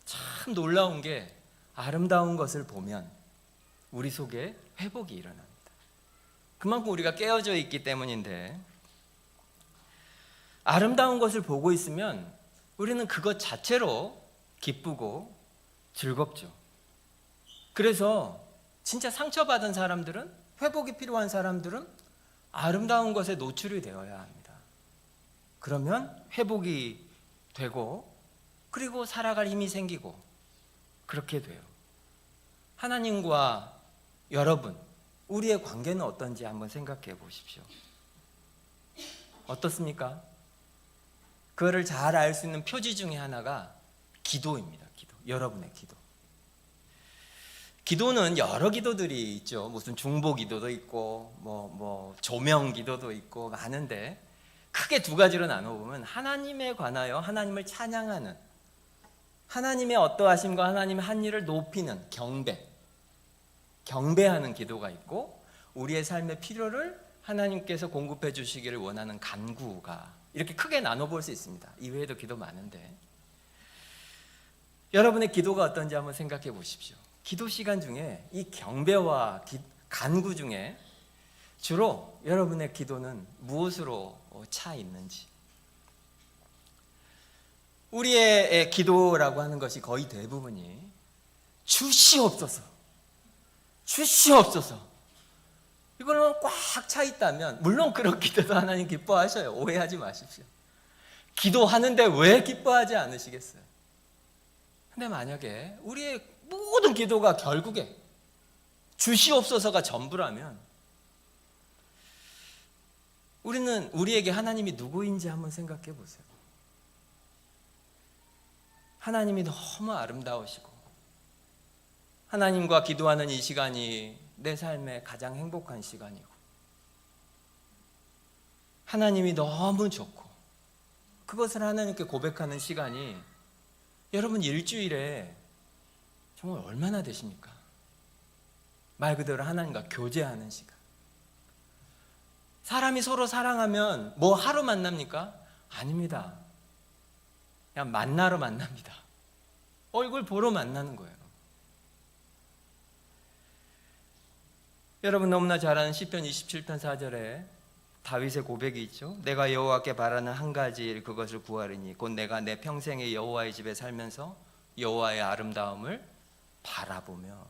참 놀라운 게 아름다운 것을 보면 우리 속에 회복이 일어납니다. 그만큼 우리가 깨어져 있기 때문인데 아름다운 것을 보고 있으면 우리는 그것 자체로 기쁘고 즐겁죠. 그래서 진짜 상처받은 사람들은 회복이 필요한 사람들은 아름다운 것에 노출이 되어야 합니다. 그러면 회복이 되고 그리고 살아갈 힘이 생기고 그렇게 돼요. 하나님과 여러분 우리의 관계는 어떤지 한번 생각해 보십시오. 어떻습니까? 그거를 잘 알 수 있는 표지 중에 하나가 기도입니다. 기도. 여러분의 기도. 기도는 여러 기도들이 있죠. 무슨 중보 기도도 있고 뭐 조명 기도도 있고 많은데 크게 두 가지로 나눠보면 하나님에 관하여 하나님을 찬양하는 하나님의 어떠하심과 하나님의 한 일을 높이는 경배하는 기도가 있고 우리의 삶의 필요를 하나님께서 공급해 주시기를 원하는 간구가 이렇게 크게 나눠볼 수 있습니다. 이외에도 기도 많은데 여러분의 기도가 어떤지 한번 생각해 보십시오. 기도 시간 중에 이 경배와 간구 중에 주로 여러분의 기도는 무엇으로 차 있는지. 우리의 기도라고 하는 것이 거의 대부분이 주시옵소서 이걸로 꽉 차 있다면 물론 그런 기도도 하나님 기뻐하셔요. 오해하지 마십시오. 기도하는데 왜 기뻐하지 않으시겠어요? 근데 만약에 우리의 모든 기도가 결국에 주시옵소서가 전부라면 우리는 우리에게 하나님이 누구인지 한번 생각해 보세요. 하나님이 너무 아름다우시고 하나님과 기도하는 이 시간이 내 삶의 가장 행복한 시간이고 하나님이 너무 좋고 그것을 하나님께 고백하는 시간이 여러분 일주일에 정말 얼마나 되십니까? 말 그대로 하나님과 교제하는 시간. 사람이 서로 사랑하면 뭐 하루 만납니까? 아닙니다. 그냥 만나러 만납니다. 얼굴 보러 만나는 거예요. 여러분 너무나 잘 아는 시편 27편 4절에 다윗의 고백이 있죠. 내가 여호와께 바라는 한 가지 일 그것을 구하리니 곧 내가 내 평생에 여호와의 집에 살면서 여호와의 아름다움을 바라보며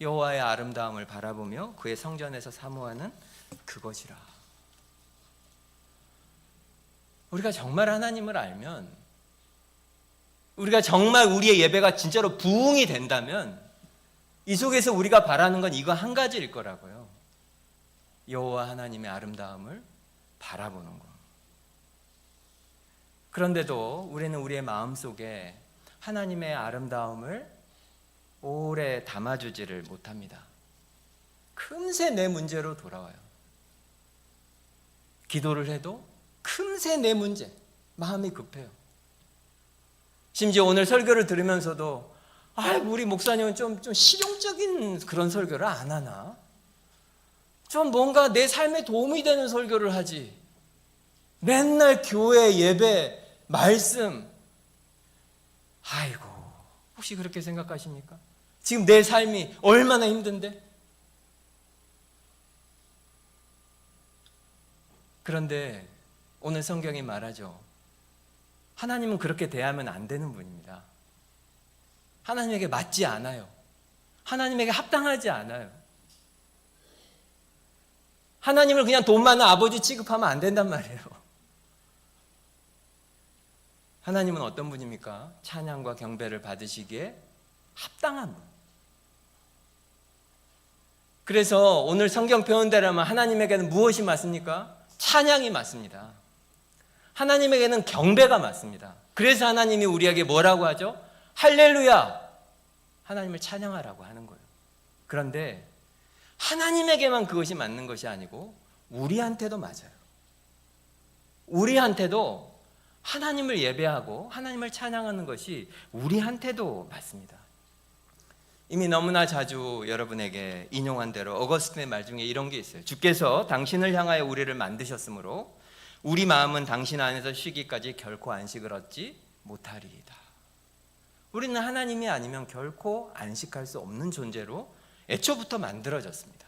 여호와의 아름다움을 바라보며 그의 성전에서 사모하는 그것이라. 우리가 정말 하나님을 알면, 우리가 정말 우리의 예배가 진짜로 부흥이 된다면 이 속에서 우리가 바라는 건 이거 한 가지일 거라고요. 여호와 하나님의 아름다움을 바라보는 것. 그런데도 우리는 우리의 마음속에 하나님의 아름다움을 오래 담아주지를 못합니다. 금세 내 문제로 돌아와요. 기도를 해도 금세 내 문제, 마음이 급해요. 심지어 오늘 설교를 들으면서도 우리 목사님은 좀 실용적인 그런 설교를 안 하나? 좀 뭔가 내 삶에 도움이 되는 설교를 하지. 맨날 교회, 예배, 말씀. 혹시 그렇게 생각하십니까? 지금 내 삶이 얼마나 힘든데? 그런데 오늘 성경이 말하죠. 하나님은 그렇게 대하면 안 되는 분입니다. 하나님에게 맞지 않아요. 하나님에게 합당하지 않아요. 하나님을 그냥 돈 많은 아버지 취급하면 안 된단 말이에요. 하나님은 어떤 분입니까? 찬양과 경배를 받으시기에 합당한 분. 그래서 오늘 성경 표현대로면 하나님에게는 무엇이 맞습니까? 찬양이 맞습니다. 하나님에게는 경배가 맞습니다. 그래서 하나님이 우리에게 뭐라고 하죠? 할렐루야! 하나님을 찬양하라고 하는 거예요. 그런데 하나님에게만 그것이 맞는 것이 아니고 우리한테도 맞아요. 우리한테도 하나님을 예배하고 하나님을 찬양하는 것이 우리한테도 맞습니다. 이미 너무나 자주 여러분에게 인용한 대로 어거스틴의 말 중에 이런 게 있어요. 주께서 당신을 향하여 우리를 만드셨으므로 우리 마음은 당신 안에서 쉬기까지 결코 안식을 얻지 못하리이다. 우리는 하나님이 아니면 결코 안식할 수 없는 존재로 애초부터 만들어졌습니다.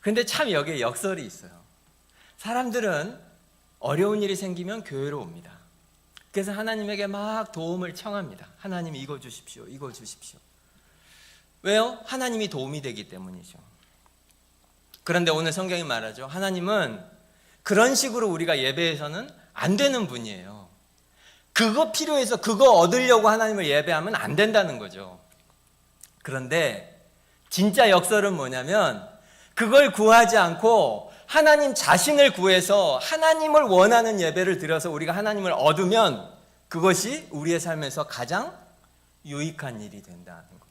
그런데 참 여기에 역설이 있어요. 사람들은 어려운 일이 생기면 교회로 옵니다. 그래서 하나님에게 막 도움을 청합니다. 하나님 이거 주십시오. 이거 주십시오. 왜요? 하나님이 도움이 되기 때문이죠. 그런데 오늘 성경이 말하죠. 하나님은 그런 식으로 우리가 예배해서는 안 되는 분이에요. 그거 필요해서 그거 얻으려고 하나님을 예배하면 안 된다는 거죠. 그런데 진짜 역설은 뭐냐면 그걸 구하지 않고 하나님 자신을 구해서 하나님을 원하는 예배를 드려서 우리가 하나님을 얻으면 그것이 우리의 삶에서 가장 유익한 일이 된다는 것.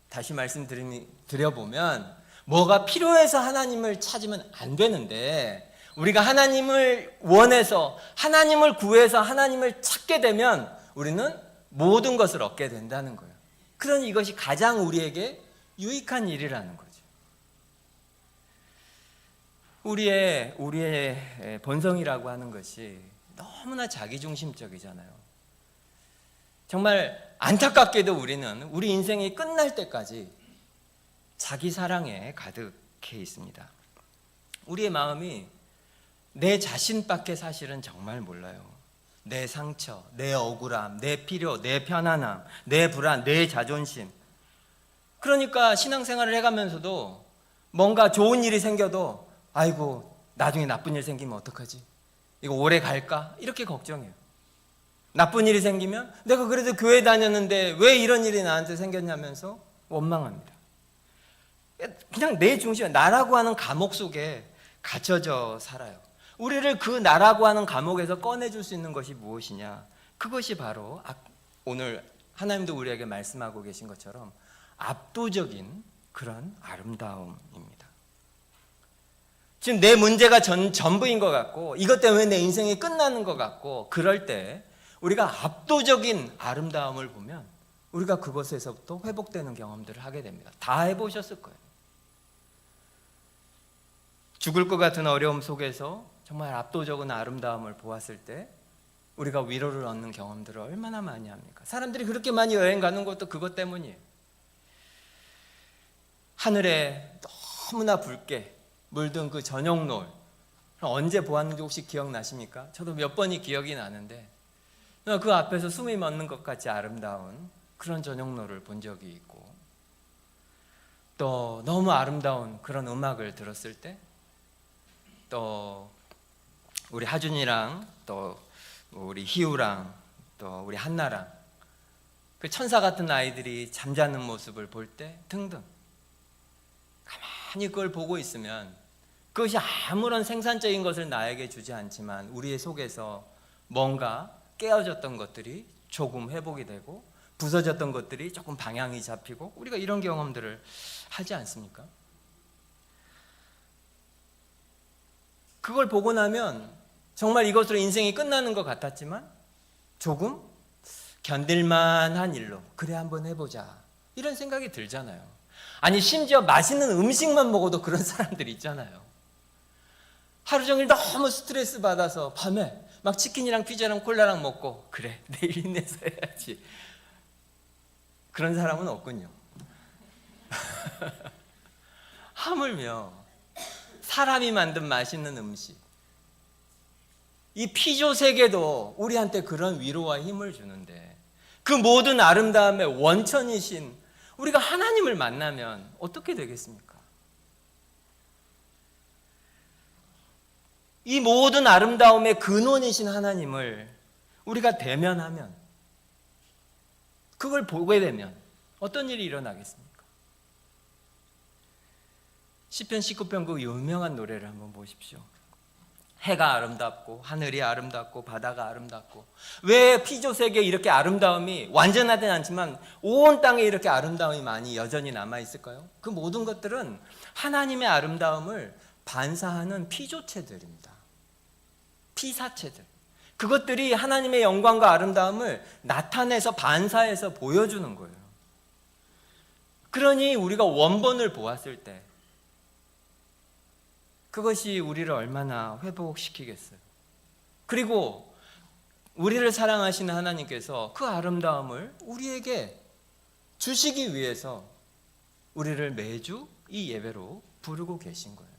다시 말씀드려보면 뭐가 필요해서 하나님을 찾으면 안 되는데 우리가 하나님을 원해서 하나님을 구해서 하나님을 찾게 되면 우리는 모든 것을 얻게 된다는 거예요. 그러니 이것이 가장 우리에게 유익한 일이라는 거죠. 우리의 본성이라고 하는 것이 너무나 자기중심적이잖아요. 정말 안타깝게도 우리는 우리 인생이 끝날 때까지 자기 사랑에 가득해 있습니다. 우리의 마음이 내 자신밖에 사실은 정말 몰라요. 내 상처, 내 억울함, 내 필요, 내 편안함, 내 불안, 내 자존심. 그러니까 신앙생활을 해가면서도 뭔가 좋은 일이 생겨도 아이고 나중에 나쁜 일 생기면 어떡하지? 이거 오래 갈까? 이렇게 걱정해요. 나쁜 일이 생기면 내가 그래도 교회 다녔는데 왜 이런 일이 나한테 생겼냐면서 원망합니다. 그냥 내 중심, 나라고 하는 감옥 속에 갇혀져 살아요. 우리를 그 나라고 하는 감옥에서 꺼내줄 수 있는 것이 무엇이냐? 그것이 바로 오늘 하나님도 우리에게 말씀하고 계신 것처럼 압도적인 그런 아름다움입니다. 지금 내 문제가 전부인 것 같고 이것 때문에 내 인생이 끝나는 것 같고 그럴 때 우리가 압도적인 아름다움을 보면 우리가 그것에서부터 회복되는 경험들을 하게 됩니다. 다 해보셨을 거예요. 죽을 것 같은 어려움 속에서 정말 압도적인 아름다움을 보았을 때 우리가 위로를 얻는 경험들을 얼마나 많이 합니까? 사람들이 그렇게 많이 여행 가는 것도 그것 때문이에요. 하늘에 너무나 붉게 물든 그 저녁노을, 언제 보았는지 혹시 기억나십니까? 저도 몇 번이 기억이 나는데 그 앞에서 숨이 멎는 것 같이 아름다운 그런 저녁노을을 본 적이 있고, 또 너무 아름다운 그런 음악을 들었을 때, 또 우리 하준이랑 또 우리 희우랑 또 우리 한나랑 그 천사 같은 아이들이 잠자는 모습을 볼 때 등등, 가만히 그걸 보고 있으면 그것이 아무런 생산적인 것을 나에게 주지 않지만 우리의 속에서 뭔가 깨어졌던 것들이 조금 회복이 되고 부서졌던 것들이 조금 방향이 잡히고, 우리가 이런 경험들을 하지 않습니까? 그걸 보고 나면 정말 이것으로 인생이 끝나는 것 같았지만 조금 견딜만한 일로 그래 한번 해보자 이런 생각이 들잖아요. 아니 심지어 맛있는 음식만 먹어도 그런 사람들이 있잖아요. 하루 종일 너무 스트레스 받아서 밤에 막 치킨이랑 피자랑 콜라랑 먹고 그래 내일 힘내서 해야지, 그런 사람은 없군요. 하물며 사람이 만든 맛있는 음식, 이 피조 세계도 우리한테 그런 위로와 힘을 주는데, 그 모든 아름다움의 원천이신 우리가 하나님을 만나면 어떻게 되겠습니까? 이 모든 아름다움의 근원이신 하나님을 우리가 대면하면, 그걸 보게 되면 어떤 일이 일어나겠습니까? 시편 19편 그 유명한 노래를 한번 보십시오. 해가 아름답고 하늘이 아름답고 바다가 아름답고, 왜 피조세계에 이렇게 아름다움이 완전하진 않지만 온 땅에 이렇게 아름다움이 많이 여전히 남아있을까요? 그 모든 것들은 하나님의 아름다움을 반사하는 피조체들입니다. 피사체들. 그것들이 하나님의 영광과 아름다움을 나타내서 반사해서 보여주는 거예요. 그러니 우리가 원본을 보았을 때 그것이 우리를 얼마나 회복시키겠어요. 그리고 우리를 사랑하시는 하나님께서 그 아름다움을 우리에게 주시기 위해서 우리를 매주 이 예배로 부르고 계신 거예요.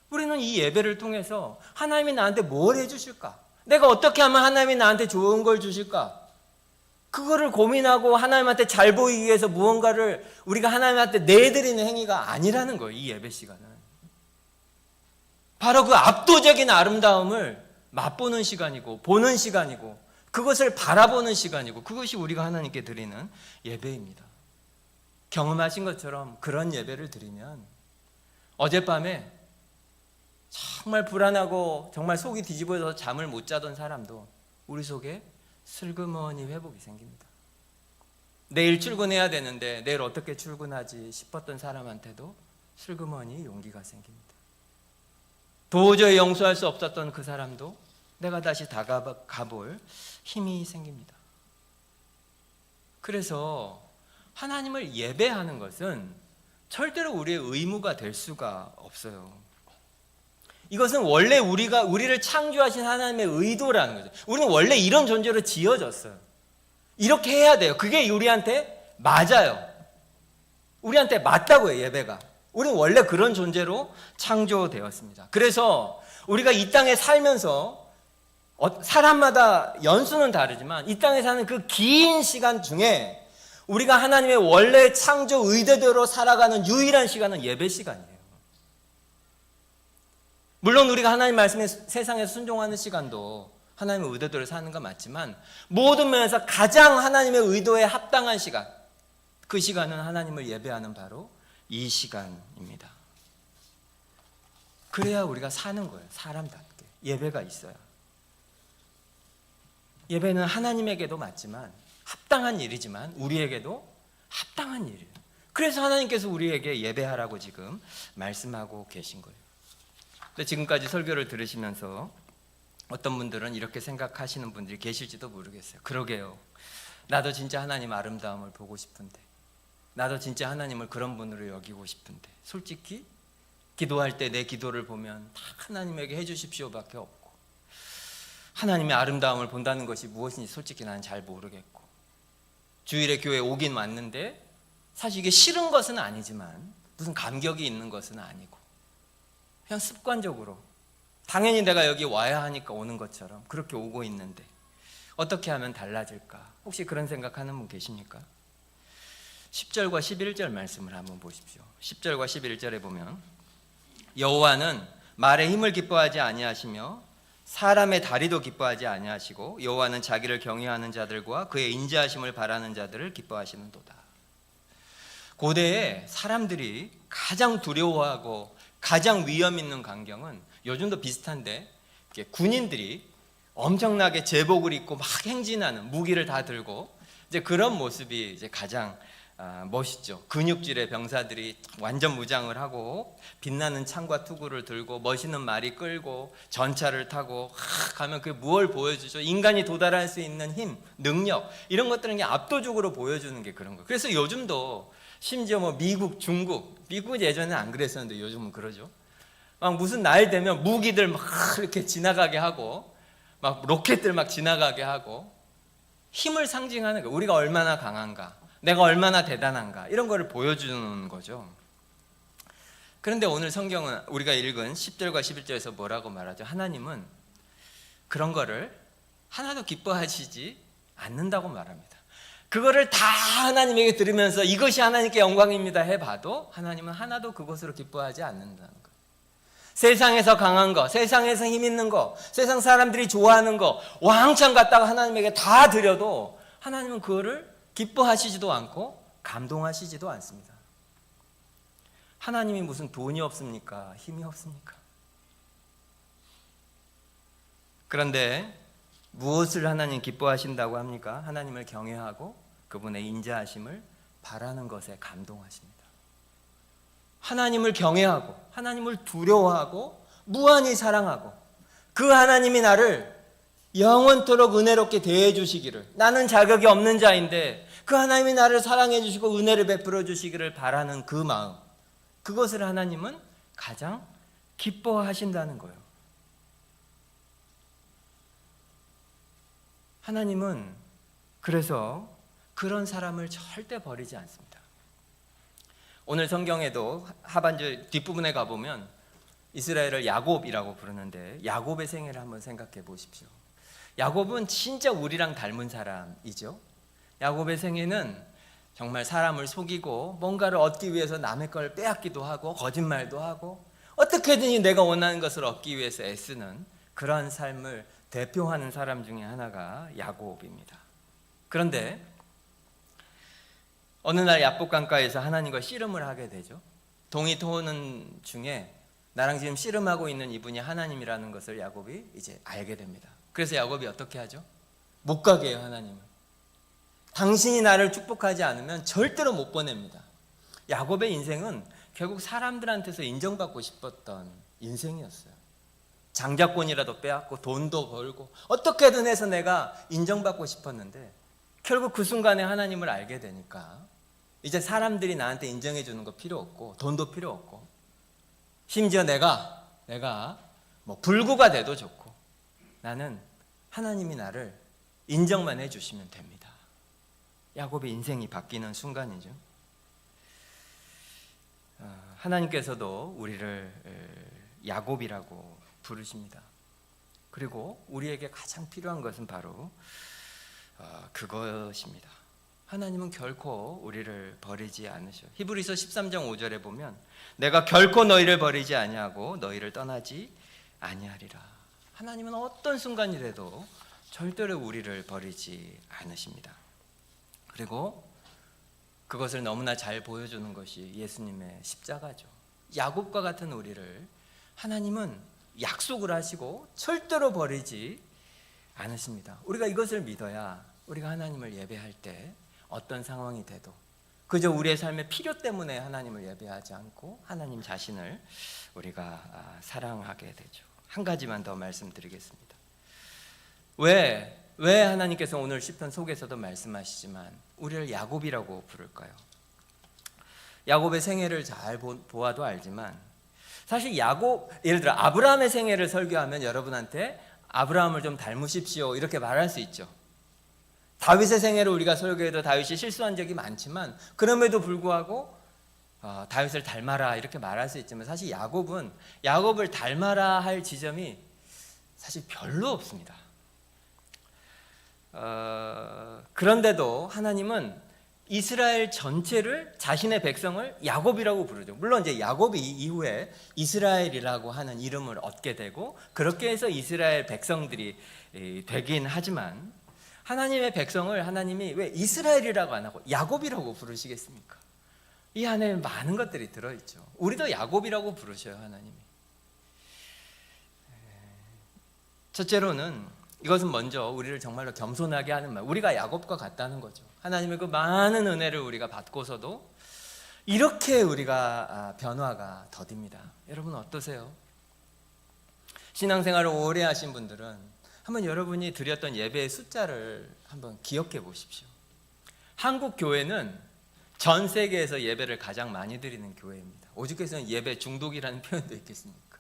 우리는 이 예배를 통해서 하나님이 나한테 뭘 해주실까? 내가 어떻게 하면 하나님이 나한테 좋은 걸 주실까? 그거를 고민하고 하나님한테 잘 보이기 위해서 무언가를 우리가 하나님한테 내드리는 행위가 아니라는 거예요. 이 예배 시간은 바로 그 압도적인 아름다움을 맛보는 시간이고 보는 시간이고 그것을 바라보는 시간이고, 그것이 우리가 하나님께 드리는 예배입니다. 경험하신 것처럼 그런 예배를 드리면 어젯밤에 정말 불안하고 정말 속이 뒤집어져서 잠을 못 자던 사람도 우리 속에 슬그머니 회복이 생깁니다. 내일 출근해야 되는데 내일 어떻게 출근하지 싶었던 사람한테도 슬그머니 용기가 생깁니다. 도저히 용서할 수 없었던 그 사람도 내가 다시 다가가볼 힘이 생깁니다. 그래서 하나님을 예배하는 것은 절대로 우리의 의무가 될 수가 없어요. 이것은 원래 우리를 창조하신 하나님의 의도라는 거죠. 우리는 원래 이런 존재로 지어졌어요. 이렇게 해야 돼요. 그게 우리한테 맞아요. 우리한테 맞다고요, 예배가. 우리는 원래 그런 존재로 창조되었습니다. 그래서 우리가 이 땅에 살면서 사람마다 연수는 다르지만 이 땅에 사는 그 긴 시간 중에 우리가 하나님의 원래 창조 의도대로 살아가는 유일한 시간은 예배 시간이에요. 물론 우리가 하나님 말씀에 세상에서 순종하는 시간도 하나님의 의도대로 사는 건 맞지만, 모든 면에서 가장 하나님의 의도에 합당한 시간, 그 시간은 하나님을 예배하는 바로 이 시간입니다. 그래야 우리가 사는 거예요. 사람답게 예배가 있어야. 예배는 하나님에게도 맞지만 합당한 일이지만 우리에게도 합당한 일이에요. 그래서 하나님께서 우리에게 예배하라고 지금 말씀하고 계신 거예요. 근데 지금까지 설교를 들으시면서 어떤 분들은 이렇게 생각하시는 분들이 계실지도 모르겠어요. 그러게요, 나도 진짜 하나님 아름다움을 보고 싶은데, 나도 진짜 하나님을 그런 분으로 여기고 싶은데, 솔직히 기도할 때 내 기도를 보면 다 하나님에게 해주십시오밖에 없고, 하나님의 아름다움을 본다는 것이 무엇인지 솔직히 나는 잘 모르겠고, 주일에 교회 오긴 왔는데 사실 이게 싫은 것은 아니지만 무슨 감격이 있는 것은 아니고, 그냥 습관적으로 당연히 내가 여기 와야 하니까 오는 것처럼 그렇게 오고 있는데 어떻게 하면 달라질까? 혹시 그런 생각하는 분 계십니까? 10절과 11절 말씀을 한번 보십시오. 10절과 11절에 보면 여호와는 말의 힘을 기뻐하지 아니하시며 사람의 다리도 기뻐하지 아니하시고 여호와는 자기를 경외하는 자들과 그의 인자하심을 바라는 자들을 기뻐하시는도다. 고대에 사람들이 가장 두려워하고 가장 위험 있는 광경은 요즘도 비슷한데, 군인들이 엄청나게 제복을 입고 막 행진하는, 무기를 다 들고 이제 그런 모습이 이제 가장 멋있죠. 근육질의 병사들이 완전 무장을 하고 빛나는 창과 투구를 들고 멋있는 말이 끌고 전차를 타고 가면 그게 무엇을 보여주죠? 인간이 도달할 수 있는 힘, 능력, 이런 것들은 그냥 압도적으로 보여주는 게 그런 거예요. 그래서 요즘도 심지어 뭐 미국, 중국, 미국은 예전에는 안 그랬었는데 요즘은 그러죠. 막 무슨 날 되면 무기들 막 이렇게 지나가게 하고 막 로켓들 막 지나가게 하고 힘을 상징하는 거예요. 우리가 얼마나 강한가, 내가 얼마나 대단한가, 이런 거를 보여주는 거죠. 그런데 오늘 성경은 우리가 읽은 10절과 11절에서 뭐라고 말하죠? 하나님은 그런 거를 하나도 기뻐하시지 않는다고 말합니다. 그거를 다 하나님에게 들으면서 이것이 하나님께 영광입니다 해봐도 하나님은 하나도 그것으로 기뻐하지 않는다는 거예요. 세상에서 강한 거, 세상에서 힘 있는 거, 세상 사람들이 좋아하는 거 왕창 갖다가 하나님에게 다 드려도 하나님은 그거를 기뻐하시지도 않고 감동하시지도 않습니다. 하나님이 무슨 돈이 없습니까? 힘이 없습니까? 그런데 무엇을 하나님 기뻐하신다고 합니까? 하나님을 경외하고 그분의 인자하심을 바라는 것에 감동하십니다. 하나님을 경외하고 하나님을 두려워하고 무한히 사랑하고 그 하나님이 나를 영원토록 은혜롭게 대해 주시기를, 나는 자격이 없는 자인데 그 하나님이 나를 사랑해 주시고 은혜를 베풀어 주시기를 바라는 그 마음, 그것을 하나님은 가장 기뻐하신다는 거예요. 하나님은 그래서 그런 사람을 절대 버리지 않습니다. 오늘 성경에도 하반절 뒷부분에 가보면 이스라엘을 야곱이라고 부르는데 야곱의 생애를 한번 생각해 보십시오. 야곱은 진짜 우리랑 닮은 사람이죠. 야곱의 생애는 정말 사람을 속이고 뭔가를 얻기 위해서 남의 걸 빼앗기도 하고 거짓말도 하고 어떻게든지 내가 원하는 것을 얻기 위해서 애쓰는 그러한 삶을 대표하는 사람 중에 하나가 야곱입니다. 그런데 어느 날 야복강가에서 하나님과 씨름을 하게 되죠. 동이 터오는 중에 나랑 지금 씨름하고 있는 이분이 하나님이라는 것을 야곱이 이제 알게 됩니다. 그래서 야곱이 어떻게 하죠? 못 가게 해요, 하나님을. 당신이 나를 축복하지 않으면 절대로 못 보냅니다. 야곱의 인생은 결국 사람들한테서 인정받고 싶었던 인생이었어요. 장자권이라도 빼앗고 돈도 벌고 어떻게든 해서 내가 인정받고 싶었는데 결국 그 순간에 하나님을 알게 되니까 이제 사람들이 나한테 인정해 주는 거 필요 없고 돈도 필요 없고 심지어 내가 뭐 불구가 돼도 좋고 나는 하나님이 나를 인정만 해 주시면 됩니다. 야곱의 인생이 바뀌는 순간이죠. 하나님께서도 우리를 야곱이라고 부르십니다. 그리고 우리에게 가장 필요한 것은 바로 그것입니다. 하나님은 결코 우리를 버리지 않으셔. 히브리서 13장 5절에 보면 내가 결코 너희를 버리지 아니하고 너희를 떠나지 아니하리라. 하나님은 어떤 순간이라도 절대로 우리를 버리지 않으십니다. 그리고 그것을 너무나 잘 보여주는 것이 예수님의 십자가죠. 야곱과 같은 우리를 하나님은 약속을 하시고 절대로 버리지 않으십니다. 우리가 이것을 믿어야 우리가 하나님을 예배할 때 어떤 상황이 돼도 그저 우리의 삶의 필요 때문에 하나님을 예배하지 않고 하나님 자신을 우리가 사랑하게 되죠. 한 가지만 더 말씀드리겠습니다. 왜 하나님께서 오늘 시편 속에서도 말씀하시지만 우리를 야곱이라고 부를까요? 야곱의 생애를 잘 보아도 알지만 사실 야곱, 예를 들어 아브라함의 생애를 설교하면 여러분한테 아브라함을 좀 닮으십시오 이렇게 말할 수 있죠. 다윗의 생애를 우리가 설교해도 다윗이 실수한 적이 많지만 그럼에도 불구하고 다윗을 닮아라 이렇게 말할 수 있지만 사실 야곱은 야곱을 닮아라 할 지점이 사실 별로 없습니다. 그런데도 하나님은 이스라엘 전체를 자신의 백성을 야곱이라고 부르죠. 물론 이제 야곱이 이후에 이스라엘이라고 하는 이름을 얻게 되고 그렇게 해서 이스라엘 백성들이 되긴 하지만 하나님의 백성을 하나님이 왜 이스라엘이라고 안 하고 야곱이라고 부르시겠습니까? 이 안에 많은 것들이 들어있죠. 우리도 야곱이라고 부르셔요, 하나님이. 첫째로는 이것은 먼저 우리를 정말로 겸손하게 하는 말, 우리가 야곱과 같다는 거죠. 하나님의 그 많은 은혜를 우리가 받고서도 이렇게 우리가 변화가 더딥니다. 여러분 어떠세요? 신앙생활을 오래 하신 분들은 한번 여러분이 드렸던 예배의 숫자를 한번 기억해 보십시오. 한국 교회는 전 세계에서 예배를 가장 많이 드리는 교회입니다. 오죽해서는 예배 중독이라는 표현도 있겠습니까?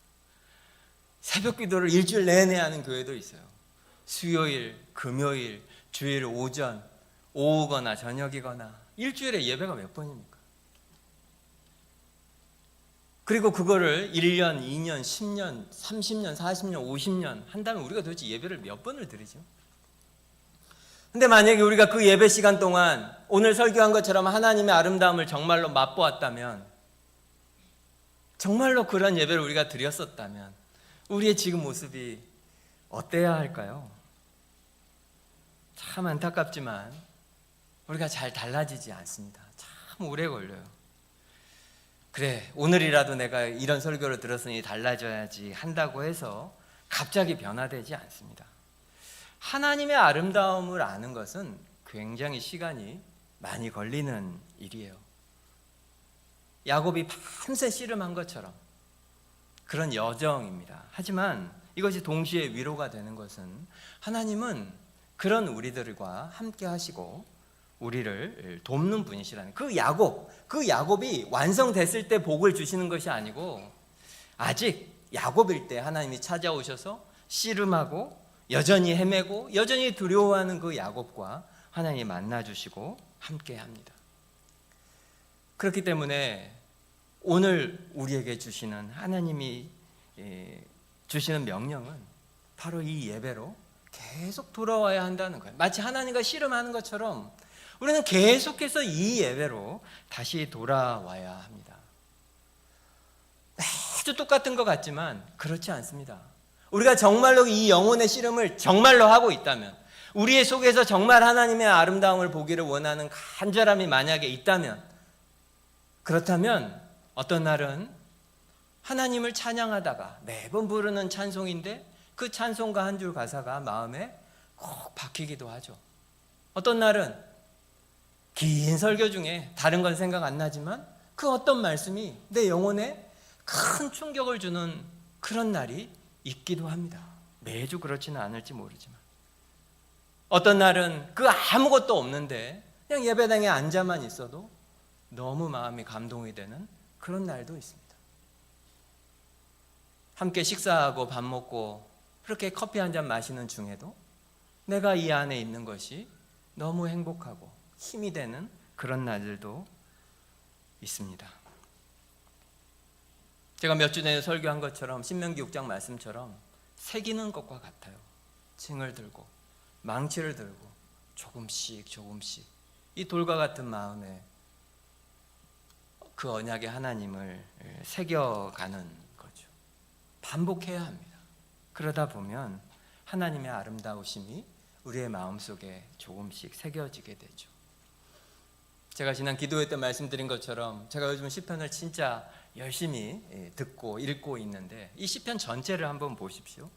새벽 기도를 일주일 내내 하는 교회도 있어요. 수요일, 금요일, 주일 오전, 오후거나 저녁이거나 일주일에 예배가 몇 번입니까? 그리고 그거를 1년, 2년, 10년, 30년, 40년, 50년 한다면 우리가 도대체 예배를 몇 번을 드리죠? 근데 만약에 우리가 그 예배 시간 동안 오늘 설교한 것처럼 하나님의 아름다움을 정말로 맛보았다면, 정말로 그런 예배를 우리가 드렸었다면 우리의 지금 모습이 어때야 할까요? 참 안타깝지만 우리가 잘 달라지지 않습니다. 참 오래 걸려요. 그래, 오늘이라도 내가 이런 설교를 들었으니 달라져야지 한다고 해서 갑자기 변화되지 않습니다. 하나님의 아름다움을 아는 것은 굉장히 시간이 많이 걸리는 일이에요. 야곱이 밤새 씨름한 것처럼 그런 여정입니다. 하지만 이것이 동시에 위로가 되는 것은 하나님은 그런 우리들과 함께 하시고 우리를 돕는 분이시라는 그 야곱이 완성됐을 때 복을 주시는 것이 아니고 아직 야곱일 때 하나님이 찾아오셔서 씨름하고 여전히 헤매고 여전히 두려워하는 그 야곱과 하나님이 만나주시고 함께 합니다. 그렇기 때문에 오늘 우리에게 주시는 하나님이 주시는 명령은 바로 이 예배로 계속 돌아와야 한다는 거예요. 마치 하나님과 씨름하는 것처럼 우리는 계속해서 이 예배로 다시 돌아와야 합니다. 매주 똑같은 것 같지만 그렇지 않습니다. 우리가 정말로 이 영혼의 씨름을 정말로 하고 있다면, 우리의 속에서 정말 하나님의 아름다움을 보기를 원하는 간절함이 만약에 있다면, 그렇다면 어떤 날은 하나님을 찬양하다가 매번 부르는 찬송인데 그 찬송가 한 줄 가사가 마음에 꼭 박히기도 하죠. 어떤 날은 긴 설교 중에 다른 건 생각 안 나지만 그 어떤 말씀이 내 영혼에 큰 충격을 주는 그런 날이 있기도 합니다. 매주 그렇지는 않을지 모르지만 어떤 날은 그 아무것도 없는데 그냥 예배당에 앉아만 있어도 너무 마음이 감동이 되는 그런 날도 있습니다. 함께 식사하고 밥 먹고 그렇게 커피 한 잔 마시는 중에도 내가 이 안에 있는 것이 너무 행복하고 힘이 되는 그런 날들도 있습니다. 제가 몇 주 전에 설교한 것처럼 신명기 6장 말씀처럼 새기는 것과 같아요. 징을 들고 망치를 들고 조금씩 이 돌과 같은 마음에 그 언약의 하나님을 새겨가는 거죠. 반복해야 합니다. 그러다 보면 하나님의 아름다우심이 우리의 마음속에 조금씩 새겨지게 되죠. 제가 지난 기도회 때 말씀드린 것처럼 제가 요즘 시편을 진짜 열심히 듣고 읽고 있는데 이 시편 전체를 한번 보십시오.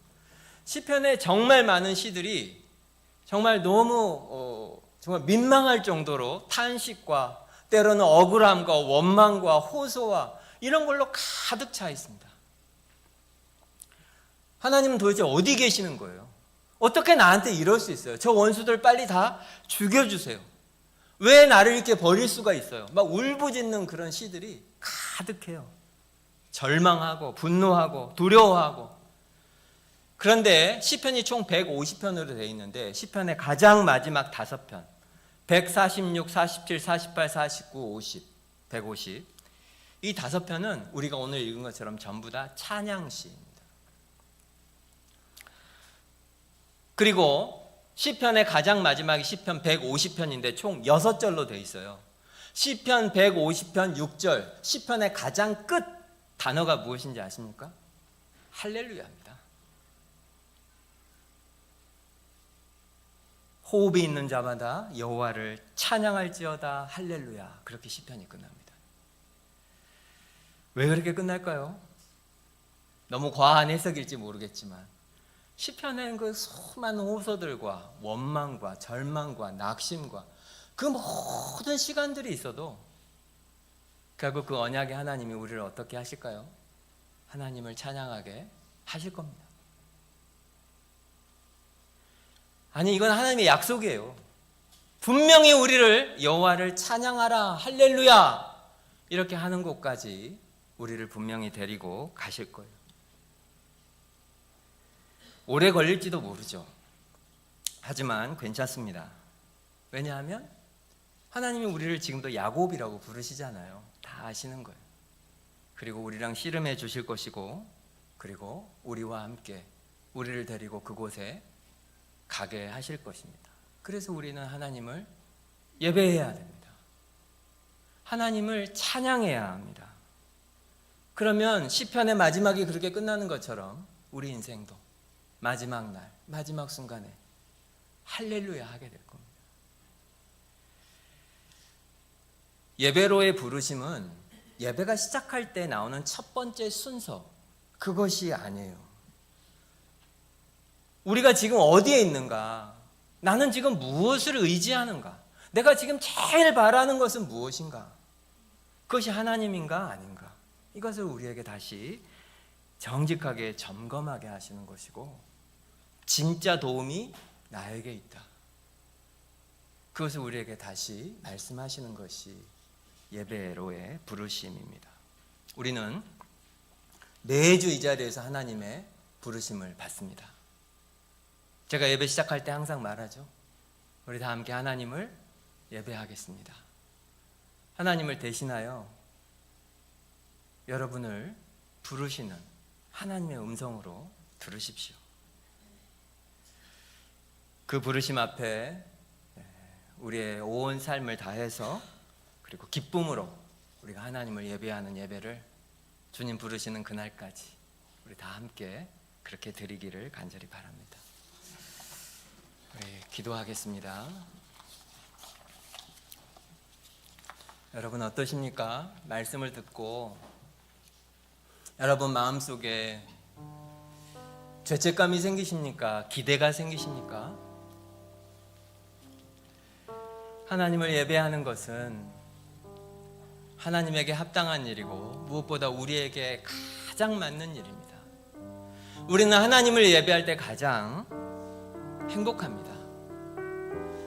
시편에 정말 많은 시들이 정말 너무 정말 민망할 정도로 탄식과 때로는 억울함과 원망과 호소와 이런 걸로 가득 차 있습니다. 하나님은 도대체 어디 계시는 거예요? 어떻게 나한테 이럴 수 있어요? 저 원수들 빨리 다 죽여주세요. 왜 나를 이렇게 버릴 수가 있어요? 막 울부짖는 그런 시들이 가득해요. 절망하고 분노하고 두려워하고. 그런데 시편이 총 150편으로 되어 있는데 시편의 가장 마지막 5편 146, 47, 48, 49, 50, 150 이 5편은 우리가 오늘 읽은 것처럼 전부 다 찬양시입니다. 그리고 시편의 가장 마지막이 시편 150편인데 총 6절로 되어 있어요. 시편 150편 6절 시편의 가장 끝 단어가 무엇인지 아십니까? 할렐루야입니다. 호흡이 있는 자마다 여호와를 찬양할지어다 할렐루야. 그렇게 시편이 끝납니다. 왜 그렇게 끝날까요? 너무 과한 해석일지 모르겠지만 시편에는 그 수많은 호소들과 원망과 절망과 낙심과 그 모든 시간들이 있어도 결국 그 언약의 하나님이 우리를 어떻게 하실까요? 하나님을 찬양하게 하실 겁니다. 아니 이건 하나님의 약속이에요. 분명히 우리를 여호와를 찬양하라 할렐루야 이렇게 하는 곳까지 우리를 분명히 데리고 가실 거예요. 오래 걸릴지도 모르죠. 하지만 괜찮습니다. 왜냐하면 하나님이 우리를 지금도 야곱이라고 부르시잖아요. 다 아시는 거예요. 그리고 우리랑 씨름해 주실 것이고 그리고 우리와 함께 우리를 데리고 그곳에 가게 하실 것입니다. 그래서 우리는 하나님을 예배해야 됩니다. 하나님을 찬양해야 합니다. 그러면 시편의 마지막이 그렇게 끝나는 것처럼 우리 인생도 마지막 날, 마지막 순간에 할렐루야 하게 될 겁니다. 예배로의 부르심은 예배가 시작할 때 나오는 첫 번째 순서, 그것이 아니에요. 우리가 지금 어디에 있는가? 나는 지금 무엇을 의지하는가? 내가 지금 제일 바라는 것은 무엇인가? 그것이 하나님인가 아닌가? 이것을 우리에게 다시 정직하게 점검하게 하시는 것이고 진짜 도움이 나에게 있다. 그것을 우리에게 다시 말씀하시는 것이 예배로의 부르심입니다. 우리는 매주 이 자리에서 하나님의 부르심을 받습니다. 제가 예배 시작할 때 항상 말하죠. 우리 다 함께 하나님을 예배하겠습니다. 하나님을 대신하여 여러분을 부르시는 하나님의 음성으로 들으십시오. 그 부르심 앞에 우리의 온 삶을 다해서 그리고 기쁨으로 우리가 하나님을 예배하는 예배를 주님 부르시는 그날까지 우리 다 함께 그렇게 드리기를 간절히 바랍니다. 우리 기도하겠습니다. 여러분 어떠십니까? 말씀을 듣고 여러분 마음속에 죄책감이 생기십니까? 기대가 생기십니까? 하나님을 예배하는 것은 하나님에게 합당한 일이고 무엇보다 우리에게 가장 맞는 일입니다. 우리는 하나님을 예배할 때 가장 행복합니다.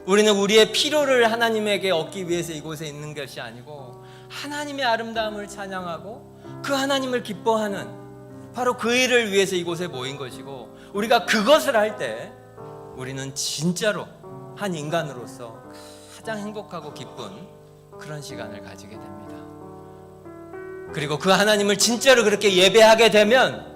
우리는 우리의 필요를 하나님에게 얻기 위해서 이곳에 있는 것이 아니고 하나님의 아름다움을 찬양하고 그 하나님을 기뻐하는 바로 그 일을 위해서 이곳에 모인 것이고 우리가 그것을 할 때 우리는 진짜로 한 인간으로서 가장 행복하고 기쁜 그런 시간을 가지게 됩니다. 그리고 그 하나님을 진짜로 그렇게 예배하게 되면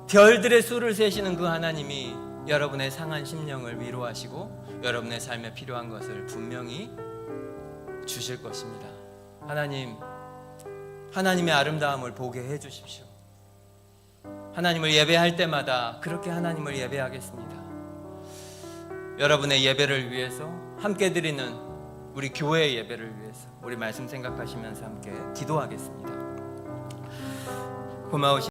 별들의 수를 세시는 그 하나님이 여러분의 상한 심령을 위로하시고 여러분의 삶에 필요한 것을 분명히 주실 것입니다. 하나님의 아름다움을 보게 해 주십시오. 하나님을 예배할 때마다 그렇게 하나님을 예배하겠습니다. 여러분의 예배를 위해서 함께 드리는 우리 교회의 예배를 위해서 우리 말씀 생각하시면서 함께 기도하겠습니다. 고마우신